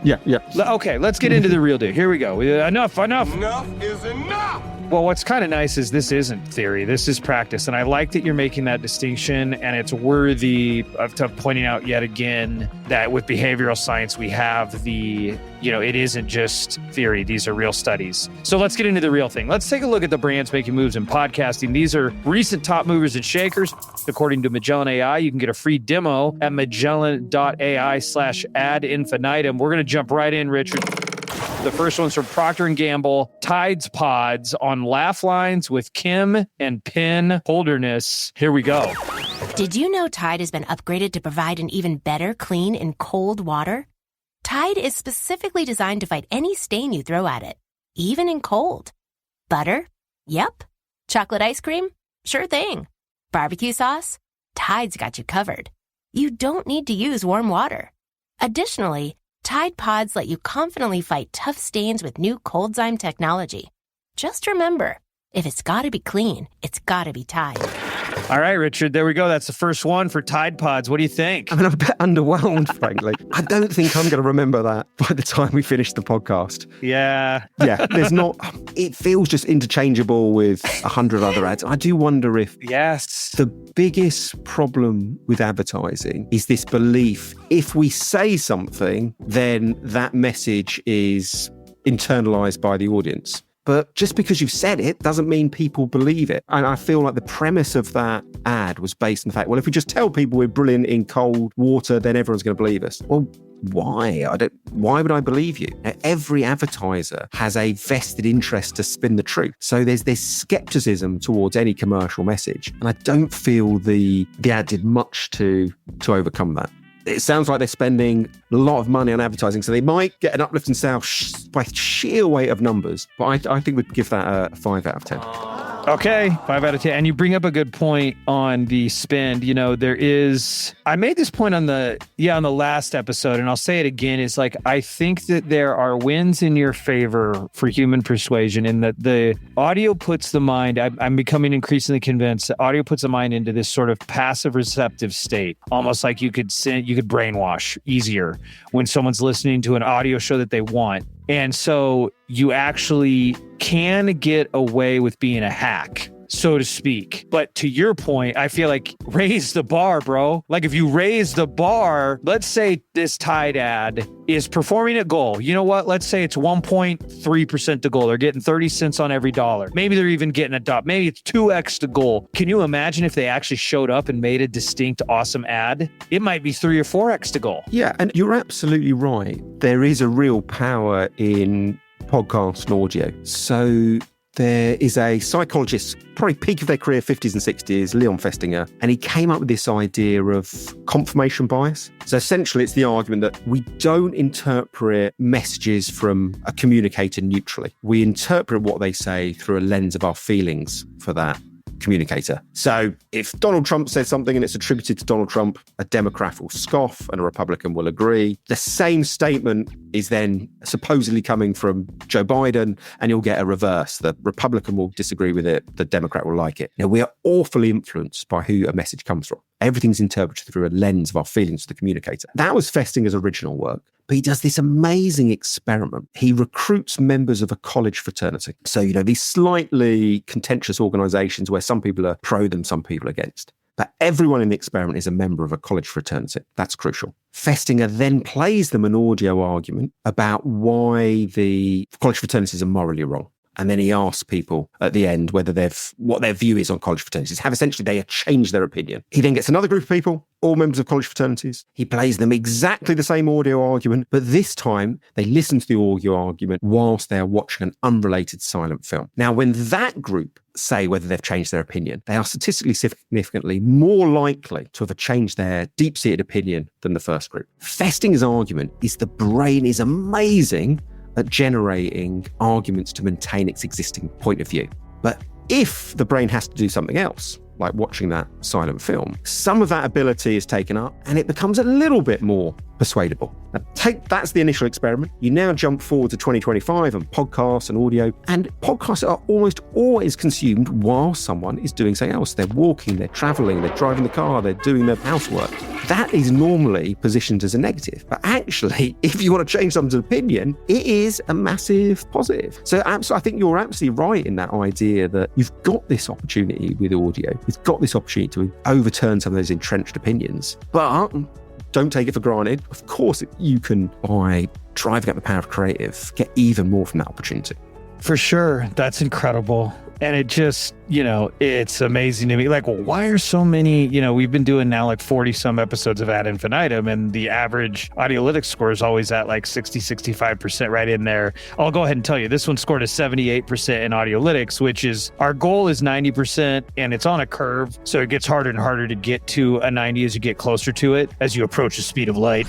Yeah. Okay, let's get into the real deal. Here we go. Enough. Enough is enough. Well, what's kind of nice is this isn't theory. This is practice. And I like that you're making that distinction. And it's worthy of pointing out yet again that with behavioral science, we have it isn't just theory. These are real studies. So let's get into the real thing. Let's take a look at the brands making moves in podcasting. These are recent top movers and shakers. According to Magellan AI, you can get a free demo at magellan.ai/ad infinitum. We're going to jump right in, Richard. The first one's from Procter & Gamble, Tides Pods on laugh lines with Kim and Pin Holderness. Here we go. Did you know Tide has been upgraded to provide an even better clean in cold water? Tide is specifically designed to fight any stain you throw at it, even in cold. Butter? Yep. Chocolate ice cream? Sure thing. Barbecue sauce? Tide's got you covered. You don't need to use warm water. Additionally, Tide Pods let you confidently fight tough stains with new Coldzyme technology. Just remember, if it's gotta be clean, it's gotta be Tide. All right, Richard, there we go. That's the first one for Tide Pods. What do you think? I mean, I'm a bit underwhelmed, frankly. I don't think I'm going to remember that by the time we finish the podcast. Yeah. Yeah, it feels just interchangeable with 100 other ads. I do wonder if the biggest problem with advertising is this belief, if we say something, then that message is internalized by the audience. But just because you've said it doesn't mean people believe it. And I feel like the premise of that ad was based on the fact, well, if we just tell people we're brilliant in cold water, then everyone's going to believe us. Well, why? Why would I believe you? Now, every advertiser has a vested interest to spin the truth. So there's this skepticism towards any commercial message. And I don't feel the ad did much to overcome that. It sounds like they're spending a lot of money on advertising, so they might get an uplift in sales by sheer weight of numbers. But I think we'd give that a 5 out of 10. Okay, 5 out of 10. And you bring up a good point on the spend. I made this point on the last episode, and I'll say it again. It's like, I think that there are wins in your favor for human persuasion, in that the audio puts the mind, I'm becoming increasingly convinced that audio puts the mind into this sort of passive receptive state, almost like you could brainwash easier when someone's listening to an audio show that they want. And so you actually can get away with being a hack, so to speak. But to your point, I feel like raise the bar, bro. Like if you raise the bar, let's say this Tide ad is performing at goal. You know what? Let's say it's 1.3% to goal. They're getting 30 cents on every dollar. Maybe they're even getting a dot. Maybe it's 2x to goal. Can you imagine if they actually showed up and made a distinct, awesome ad? It might be 3 or 4x to goal. Yeah, and you're absolutely right. There is a real power in podcast and audio. So there is a psychologist, probably peak of their career, 50s and 60s, Leon Festinger, and he came up with this idea of confirmation bias. So essentially, it's the argument that we don't interpret messages from a communicator neutrally. We interpret what they say through a lens of our feelings for that communicator. So if Donald Trump says something and it's attributed to Donald Trump, a Democrat will scoff and a Republican will agree. The same statement is then supposedly coming from Joe Biden and you'll get a reverse. The Republican will disagree with it, the Democrat will like it. Now, we are awfully influenced by who a message comes from. Everything's interpreted through a lens of our feelings to the communicator. That was Festinger's original work. But he does this amazing experiment. He recruits members of a college fraternity. So, these slightly contentious organizations where some people are pro them, some people against. But everyone in the experiment is a member of a college fraternity. That's crucial. Festinger then plays them an audio argument about why the college fraternities are morally wrong. And then he asks people at the end what their view is on college fraternities. Have essentially they changed their opinion. He then gets another group of people, all members of college fraternities. He plays them exactly the same audio argument, but this time they listen to the audio argument whilst they are watching an unrelated silent film. Now, when that group say whether they've changed their opinion, they are statistically significantly more likely to have changed their deep-seated opinion than the first group. Festinger's argument is the brain is amazing at generating arguments to maintain its existing point of view. But if the brain has to do something else, like watching that silent film, some of that ability is taken up and it becomes a little bit more persuadable. Now, that's the initial experiment. You now jump forward to 2025 and podcasts and audio, and podcasts are almost always consumed while someone is doing something else. They're walking, they're traveling, they're driving the car, they're doing their housework. That is normally positioned as a negative. But actually, if you want to change someone's opinion, it is a massive positive. So I think you're absolutely right in that idea that you've got this opportunity with audio. You've got this opportunity to overturn some of those entrenched opinions. But don't take it for granted. Of course, you can, by driving up the power of creative, get even more from that opportunity. For sure. That's incredible. And it just, it's amazing to me. Like, well, why are so many, we've been doing now like 40 some episodes of Ad Infinitum, and the average Audiolytics score is always at like 60, 65% right in there. I'll go ahead and tell you, this one scored a 78% in Audiolytics, which is, our goal is 90%, and it's on a curve. So it gets harder and harder to get to a 90 as you get closer to it, as you approach the speed of light.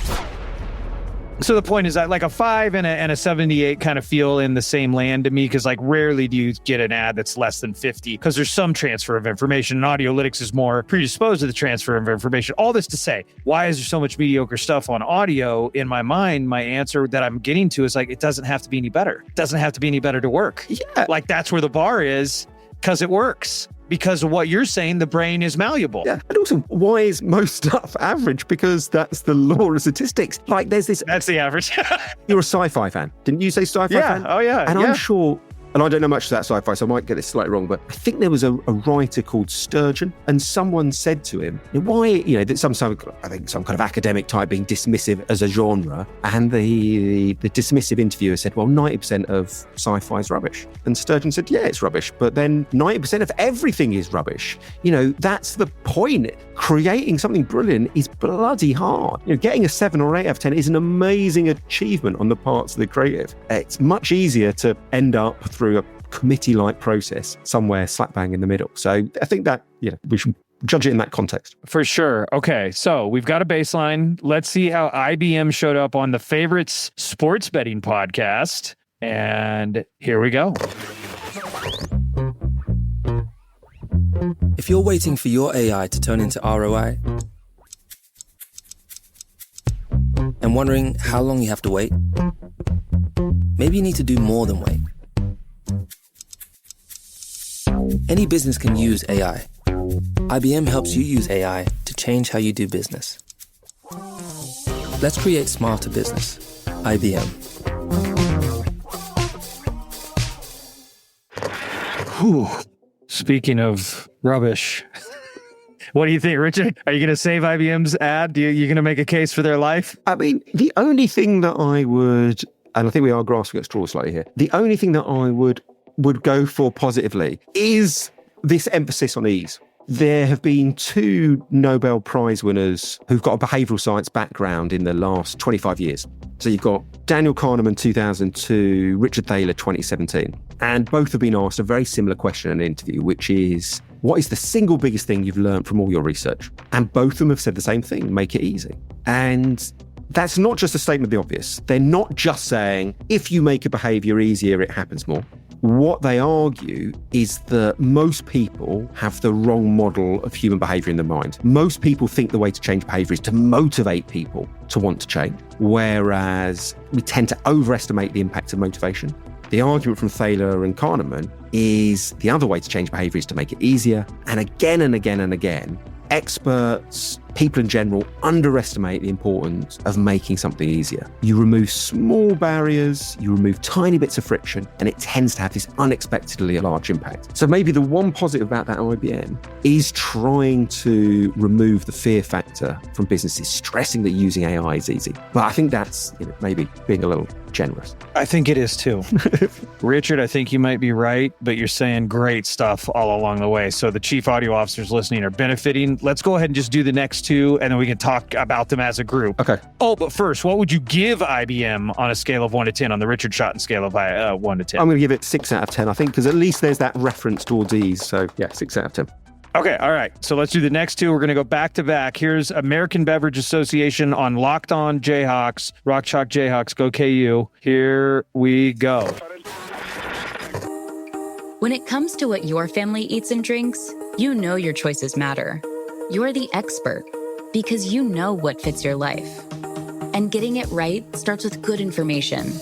So the point is that like a 5 and a 78 kind of feel in the same land to me, because like rarely do you get an ad that's less than 50, because there's some transfer of information, and Audiolytics is more predisposed to the transfer of information. All this to say, why is there so much mediocre stuff on audio? In my mind, my answer that I'm getting to is like, it doesn't have to be any better. It doesn't have to be any better to work. Yeah. Like that's where the bar is, because it works. Because of what you're saying, the brain is malleable. Yeah. And also, why is most stuff average? Because that's the law of statistics. Like, there's this... That's the average. You're a sci-fi fan. Didn't you say sci-fi fan? Oh, yeah. And I'm sure... And I don't know much about sci-fi, so I might get this slightly wrong, but I think there was a writer called Sturgeon, and someone said to him, why, that some kind of academic type being dismissive as a genre, and the dismissive interviewer said, well, 90% of sci-fi is rubbish. And Sturgeon said, yeah, it's rubbish, but then 90% of everything is rubbish. That's the point. Creating something brilliant is bloody hard. Getting a 7 or 8 out of 10 is an amazing achievement on the parts of the creative. It's much easier to end up through a committee-like process somewhere slap bang in the middle. So I think that, we should judge it in that context. For sure. Okay, so we've got a baseline. Let's see how IBM showed up on the Favorites Sports Betting podcast. And here we go. If you're waiting for your AI to turn into ROI and wondering how long you have to wait, maybe you need to do more than wait. Any business can use AI. IBM helps you use AI to change how you do business. Let's create smarter business. IBM. Whew. Speaking of rubbish, what do you think, Richard? Are you going to save IBM's ad? You going to make a case for their life? I mean, the only thing that I would, and I think we are grasping at straws slightly here, the only thing that I would go for positively is this emphasis on ease. There have been 2 Nobel Prize winners who've got a behavioural science background in the last 25 years. So you've got Daniel Kahneman, 2002, Richard Thaler, 2017. And both have been asked a very similar question in an interview, which is, what is the single biggest thing you've learned from all your research? And both of them have said the same thing, make it easy. And that's not just a statement of the obvious. They're not just saying, if you make a behaviour easier, it happens more. What they argue is that most people have the wrong model of human behaviour in their mind. Most people think the way to change behaviour is to motivate people to want to change, whereas we tend to overestimate the impact of motivation. The argument from Thaler and Kahneman is the other way to change behaviour is to make it easier. And again and again and again, experts, people in general, underestimate the importance of making something easier. You remove small barriers, you remove tiny bits of friction, and it tends to have this unexpectedly large impact. So maybe the one positive about that IBM is trying to remove the fear factor from businesses, stressing that using AI is easy. But I think that's maybe being a little generous. I think it is too. Richard, I think you might be right, but you're saying great stuff all along the way. So the chief audio officers listening are benefiting. Let's go ahead and just do the next 2, and then we can talk about them as a group. Okay. Oh, but first, what would you give IBM on a scale of 1 to 10, on the Richard Schotten scale of 1 to 10? I'm going to give it 6 out of 10, I think, because at least there's that reference towards ease. So yeah, 6 out of 10. Okay, all right. So let's do the next 2. We're going to go back to back. Here's American Beverage Association on Locked On Jayhawks. Rock Chalk Jayhawks, go KU. Here we go. When it comes to what your family eats and drinks, you know your choices matter. You're the expert because you know what fits your life. And getting it right starts with good information.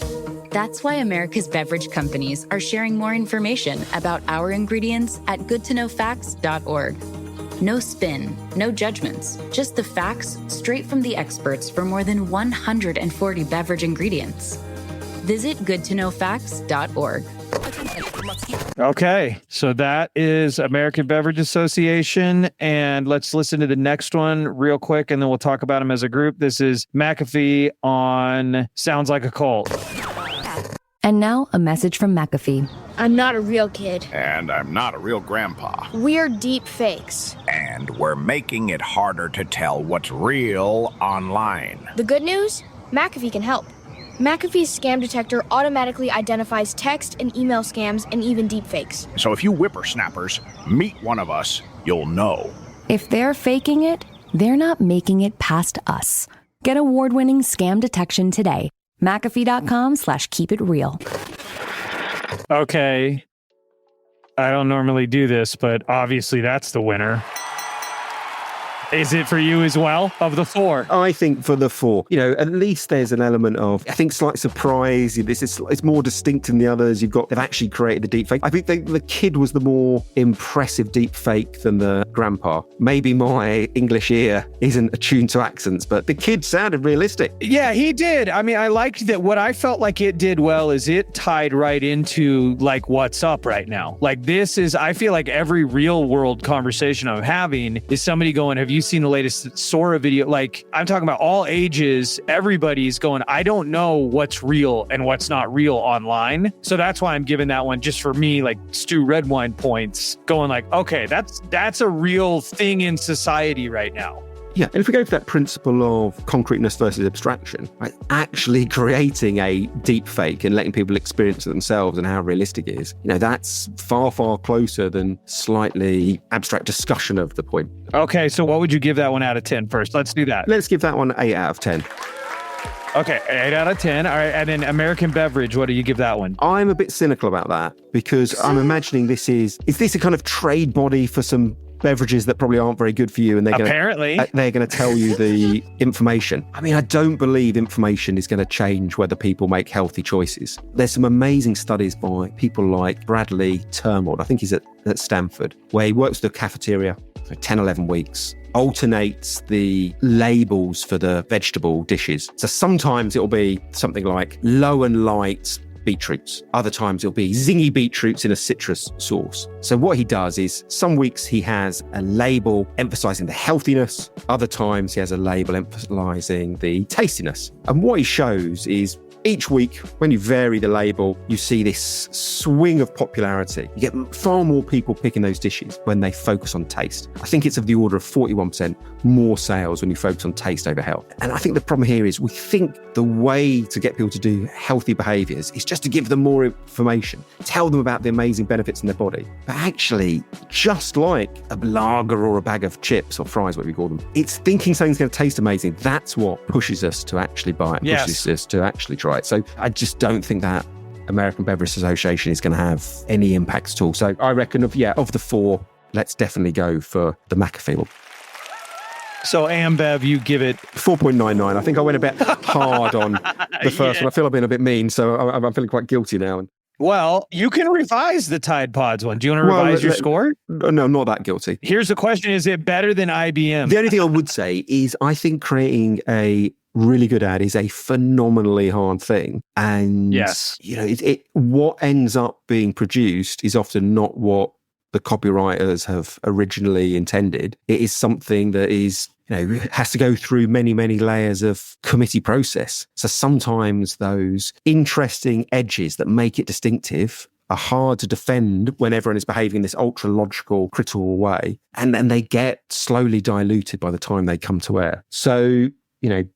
That's why America's beverage companies are sharing more information about our ingredients at goodtoknowfacts.org. No spin, no judgments, just the facts straight from the experts for more than 140 beverage ingredients. Visit goodtoknowfacts.org. Okay, so that is American Beverage Association, and let's listen to the next one real quick, and then we'll talk about them as a group. This is McAfee on Sounds Like a Cult. And now a message from McAfee. I'm not a real kid. And I'm not a real grandpa. We're deep fakes. And we're making it harder to tell what's real online. The good news? McAfee can help. McAfee's scam detector automatically identifies text and email scams and even deepfakes. So if you whippersnappers meet one of us, you'll know. If they're faking it, they're not making it past us. Get award-winning scam detection today. McAfee.com/keepitreal. Okay. I don't normally do this, but obviously that's the winner. Is it for you as well, of the four? I think for the four, at least there's an element of, I think, slight surprise. It's more distinct than the others. They've actually created the deep fake. I think the kid was the more impressive deep fake than the grandpa. Maybe my English ear isn't attuned to accents, but the kid sounded realistic. Yeah, he did. I mean, I liked that. What I felt like it did well is it tied right into like what's up right now. Like I feel like every real world conversation I'm having is somebody going, have you seen the latest Sora video? Like, I'm talking about all ages. Everybody's going, I don't know what's real and what's not real online. So that's why I'm giving that one, just for me, like Stu Redwine points, going like, okay, that's a real thing in society right now. Yeah, and if we go for that principle of concreteness versus abstraction, right, actually creating a deep fake and letting people experience it themselves and how realistic it is, that's far, far closer than slightly abstract discussion of the point. Okay, so what would you give that one out of 10 first? Let's do that. Let's give that one 8 out of 10. Okay, 8 out of 10. All right, and then American Beverage, what do you give that one? I'm a bit cynical about that because I'm imagining is this a kind of trade body for some beverages that probably aren't very good for you, and they're going to tell you the information. I mean, I don't believe information is going to change whether people make healthy choices. There's some amazing studies by people like Bradley Termold, I think he's at Stanford, where he works with the cafeteria for 10, 11 weeks, alternates the labels for the vegetable dishes. So sometimes it'll be something like low and light beetroots. Other times it'll be zingy beetroots in a citrus sauce. So what he does is some weeks he has a label emphasizing the healthiness. Other times he has a label emphasizing the tastiness. And what he shows is each week, when you vary the label, you see this swing of popularity. You get far more people picking those dishes when they focus on taste. I think it's of the order of 41% more sales when you focus on taste over health. And I think the problem here is we think the way to get people to do healthy behaviors is just to give them more information, tell them about the amazing benefits in their body. But actually, just like a lager or a bag of chips or fries, whatever you call them, it's thinking something's going to taste amazing. That's what pushes us to actually buy it, pushes us to actually try it. So I just don't think that American Beverage Association is going to have any impact at all. So I reckon of the four, let's definitely go for the McAfee one. So Ambev, you give it 4.99. I think I went a bit hard on the first one. I feel I've been a bit mean, so I'm feeling quite guilty now. Well, you can revise the Tide Pods one. Do you want to revise your score? No, not that guilty. Here's the question. Is it better than IBM? The only thing I would say is I think creating a really good ad is a phenomenally hard thing. And, yes, what ends up being produced is often not what the copywriters have originally intended. It is something that is, has to go through many, many layers of committee process. So sometimes those interesting edges that make it distinctive are hard to defend when everyone is behaving in this ultra logical, critical way. And then they get slowly diluted by the time they come to air. So,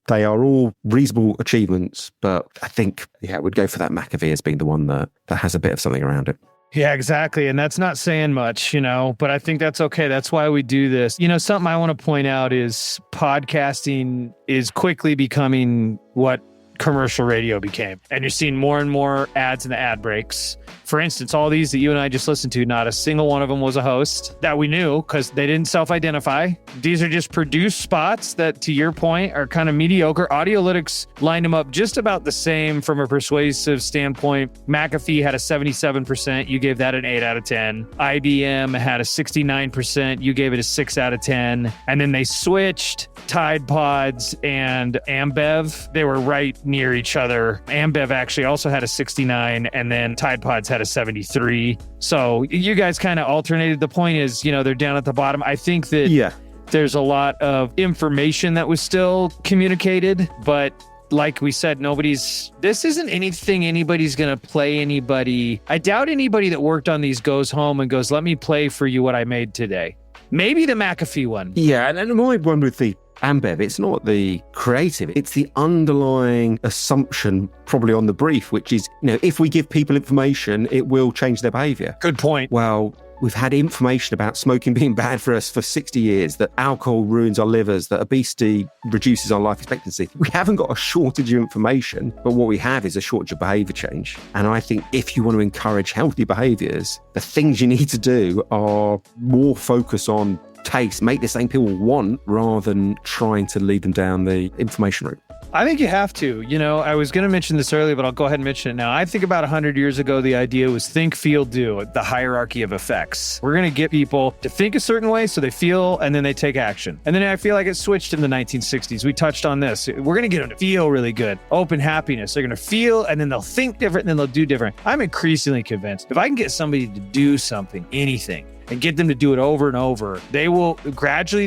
they are all reasonable achievements, but I think, I would go for that McAfee as being the one that has a bit of something around it. Yeah, exactly. And that's not saying much, but I think that's okay. That's why we do this. Something I want to point out is podcasting is quickly becoming what commercial radio became. And you're seeing more and more ads in the ad breaks. For instance, all these that you and I just listened to, not a single one of them was a host that we knew because they didn't self-identify. These are just produced spots that, to your point, are kind of mediocre. Audiolytics lined them up just about the same from a persuasive standpoint. McAfee had a 77%. You gave that an 8 out of 10. IBM had a 69%. You gave it a 6 out of 10. And then they switched Tide Pods and Ambev. They were right near each other. Ambev actually also had a 69, and then Tide Pods had a 73. So you guys kind of alternated. The point is, they're down at the bottom. I think that there's a lot of information that was still communicated, but like we said, this isn't anything anybody's going to play anybody. I doubt anybody that worked on these goes home and goes, let me play for you what I made today. Maybe the McAfee one. Yeah, and my one with the Ambev, it's not the creative, it's the underlying assumption probably on the brief, which is, if we give people information, it will change their behavior. Good point. Well, we've had information about smoking being bad for us for 60 years, that alcohol ruins our livers, that obesity reduces our life expectancy. We haven't got a shortage of information, but what we have is a shortage of behavior change. And I think if you want to encourage healthy behaviors, the things you need to do are more focus on taste, make this thing people want rather than trying to lead them down the information route. I think you have to. I was going to mention this earlier, but I'll go ahead and mention it now. I think about 100 years ago, the idea was think, feel, do, the hierarchy of effects. We're going to get people to think a certain way so they feel, and then they take action. And then I feel like it switched in the 1960s. We touched on this. We're going to get them to feel really good. Open happiness. They're going to feel, and then they'll think different, and then they'll do different. I'm increasingly convinced if I can get somebody to do something, anything, and get them to do it over and over, they will gradually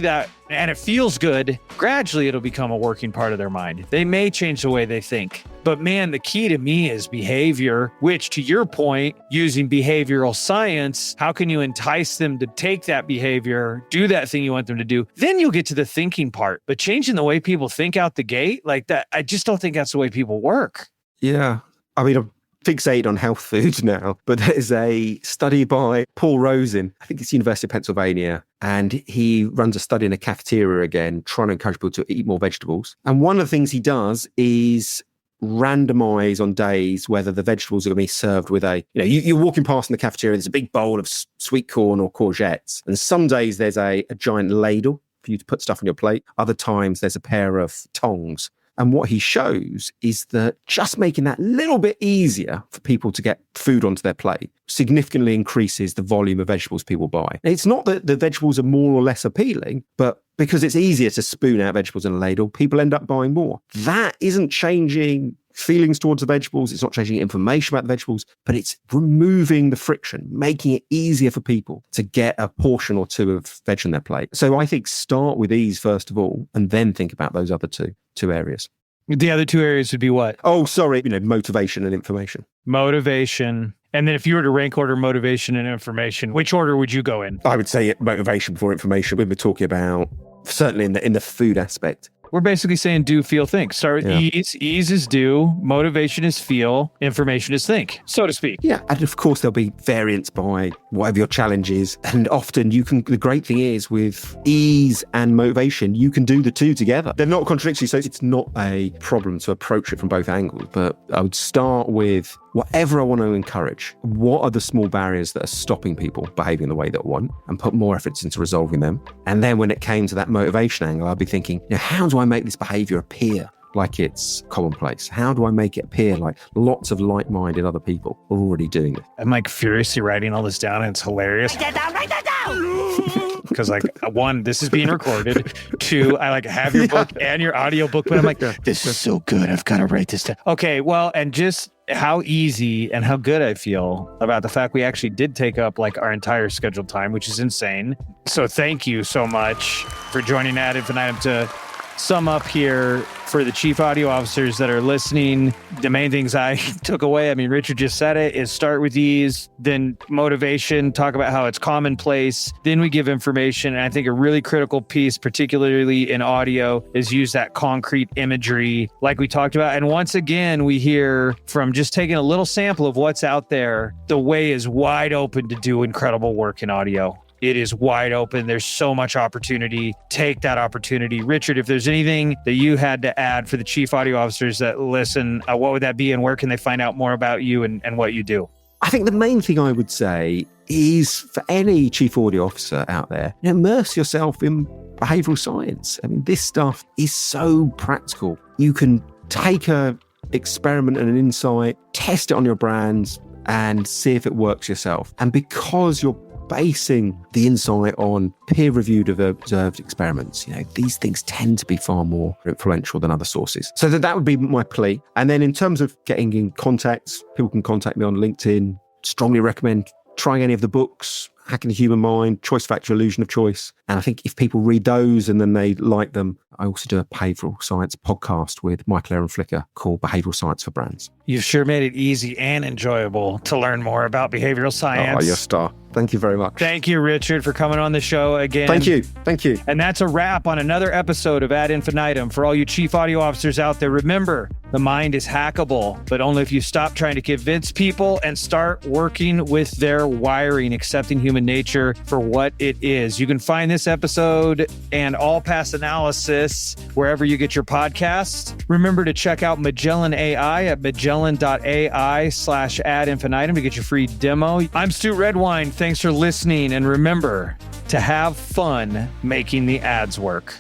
and it feels good, gradually it'll become a working part of their mind. They may change the way they think. But man, the key to me is behavior, which to your point, using behavioral science, how can you entice them to take that behavior, do that thing you want them to do? Then you'll get to the thinking part. But changing the way people think out the gate like that, I just don't think that's the way people work. Yeah. I mean, I'm fixated on health food now, but there's a study by Paul Rosen, I think it's University of Pennsylvania, and he runs a study in a cafeteria again, trying to encourage people to eat more vegetables. And one of the things he does is randomize on days whether the vegetables are going to be served with you're walking past in the cafeteria, there's a big bowl of sweet corn or courgettes. And some days there's a giant ladle for you to put stuff on your plate. Other times there's a pair of tongs. And what he shows is that just making that little bit easier for people to get food onto their plate significantly increases the volume of vegetables people buy. It's not that the vegetables are more or less appealing, but because it's easier to spoon out vegetables in a ladle, people end up buying more. That isn't changing feelings towards the vegetables. It's not changing information about the vegetables, but it's removing the friction, making it easier for people to get a portion or two of veg on their plate. So I think start with ease first of all, and then think about those other two areas. The other two areas would be what? Oh, sorry. Motivation and information. Motivation. And then if you were to rank order motivation and information, which order would you go in? I would say motivation before information when we're talking about, certainly in the food aspect. We're basically saying do, feel, think. Start with ease. Ease is do. Motivation is feel. Information is think, so to speak. Yeah. And of course, there'll be variants by whatever your challenge is. And often the great thing is with ease and motivation, you can do the two together. They're not contradictory. So it's not a problem to approach it from both angles. But I would start with whatever I want to encourage. What are the small barriers that are stopping people behaving the way that I want, and put more efforts into resolving them? And then when it came to that motivation angle, I'd be thinking, how do I make this behavior appear like it's commonplace? How do I make it appear like lots of like-minded other people are already doing it? I'm furiously writing all this down, and it's hilarious. Write that down! Because one, this is being recorded. Two, I have your book and your audio book, but I'm this is so good. I've got to write this down. Okay, well, and just how easy and how good I feel about the fact we actually did take up our entire scheduled time, which is insane. So thank you so much for joining Ad Infinitum. To sum up here for the chief audio officers that are listening, the main things I took away, Richard just said it, is start with ease, then motivation, talk about how it's commonplace, then we give information. And I think a really critical piece, particularly in audio, is use that concrete imagery like we talked about. And once again, we hear from just taking a little sample of what's out there, the way is wide open to do incredible work in audio. It is wide open. There's so much opportunity. Take that opportunity. Richard, if there's anything that you had to add for the chief audio officers that listen, what would that be, and where can they find out more about you and what you do? I think the main thing I would say is for any chief audio officer out there, immerse yourself in behavioral science. I mean, this stuff is so practical. You can take a experiment and an insight, test it on your brands, and see if it works yourself. And because you're basing the insight on peer-reviewed, observed experiments, these things tend to be far more influential than other sources. So that would be my plea. And then in terms of getting in contact, people can contact me on LinkedIn. Strongly recommend trying any of the books, Hacking the Human Mind, Choice Factor, Illusion of Choice. And I think if people read those and then they like them, I also do a behavioral science podcast with Michael Aaron Flicker called Behavioral Science for Brands. You've sure made it easy and enjoyable to learn more about behavioral science. Oh, you're a star. Thank you very much. Thank you, Richard, for coming on the show again. Thank you. Thank you. And that's a wrap on another episode of Ad Infinitum. For all you chief audio officers out there, remember, the mind is hackable, but only if you stop trying to convince people and start working with their wiring, accepting human nature for what it is. You can find this episode and all past analysis wherever you get your podcasts. Remember to check out Magellan AI at magellan.ai/ad infinitum to get your free demo. I'm Stu Redwine. Thanks for listening. And remember to have fun making the ads work.